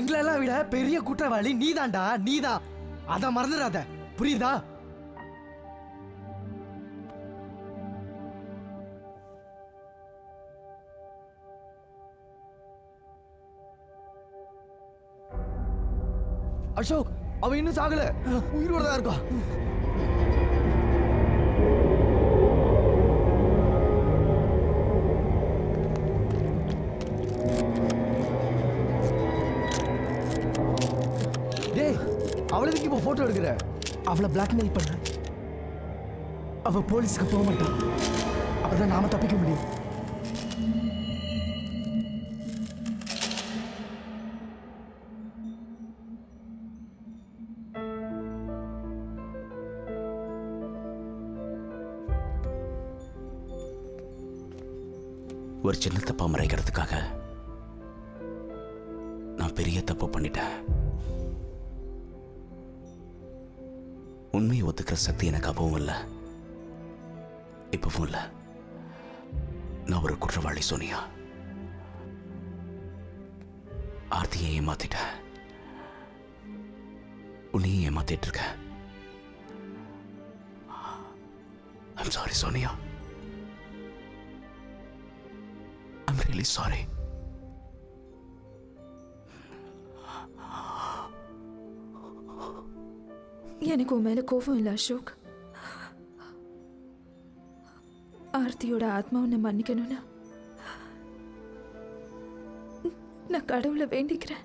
எங்களெல்லாம் விட பெரிய குற்றவாளி நீதான்டா, நீதான். அத மறந்துடாத, புரியுதா? அசோக், அவன் இன்னும் சாகல, உயிரோட தான் இருக்கா. டேய், அவளுக்கு இப்போ போட்டோ எடுக்கிற? அவளை பிளாக்மெயில் பண்ண. அவ போலீஸ்க்கு போக மாட்டான். அப்பதான் நாம தப்பிக்க முடியும். ஒரு சின்ன தப்பா மறைக்கிறதுக்காக நான் பெரிய தப்பு பண்ணிட்டேன். உண்மையை ஒத்துக்கிற சக்தி எனக்கு அப்பவும் இல்லை, இப்பவும் இல்லை. நான் ஒரு குற்றவாளி சோனியா. ஆர்த்தியை ஏமாத்திட்டேன், உன்னையும் ஏமாத்திட்டு இருக்க. I'm sorry Sonia. I'm really sorry. எனக்கு உன் மேல கோபம் இல்லை அசோக். ஆர்த்தியோட ஆத்மா உன்னை மன்னிக்கணும்னா நான் கடவுளை வேண்டிக்கிறேன்.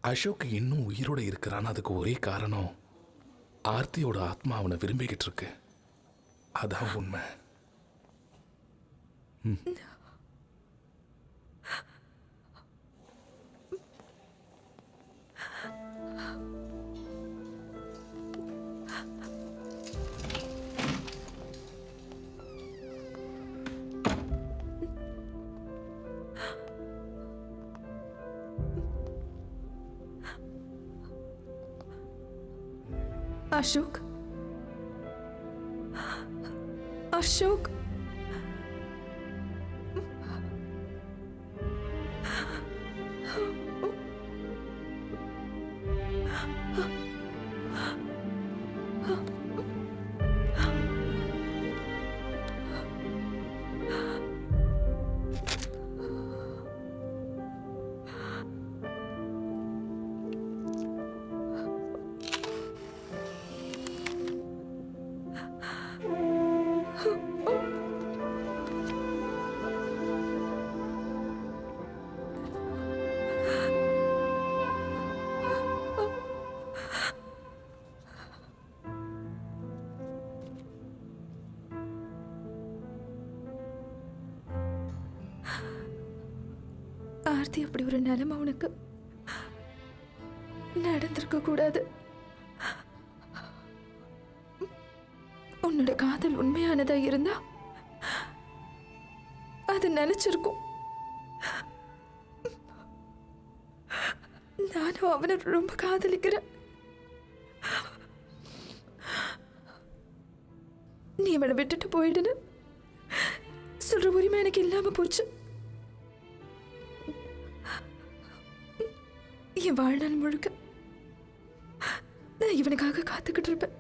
அசோக் இன்னும் உயிரோட இருக்கிறான்னு அதுக்கு ஒரே காரணம் ஆர்த்தியோட ஆத்மா அவனை விரும்பிக்கிட்டு இருக்கு. அதான் உண்மை. அசோக், அசோக், ஆர்த்தி அப்படி ஒரு நிலைமை உனக்கு நடந்திருக்க கூடாது. உன்னோட காதல் உண்மையானதா இருந்தா அது நினைச்சிருக்கும். நானும் அவனை ரொம்ப காதலிக்கிறேன். நீ அவனை விட்டுட்டு போயிடுன்னு சொல்ற உரிமை எனக்கு இல்லாம போச்சு. என் வாழ்நாள் முழுக்க நான் இவனுக்காக காத்துக்கிட்டு இருப்பேன்.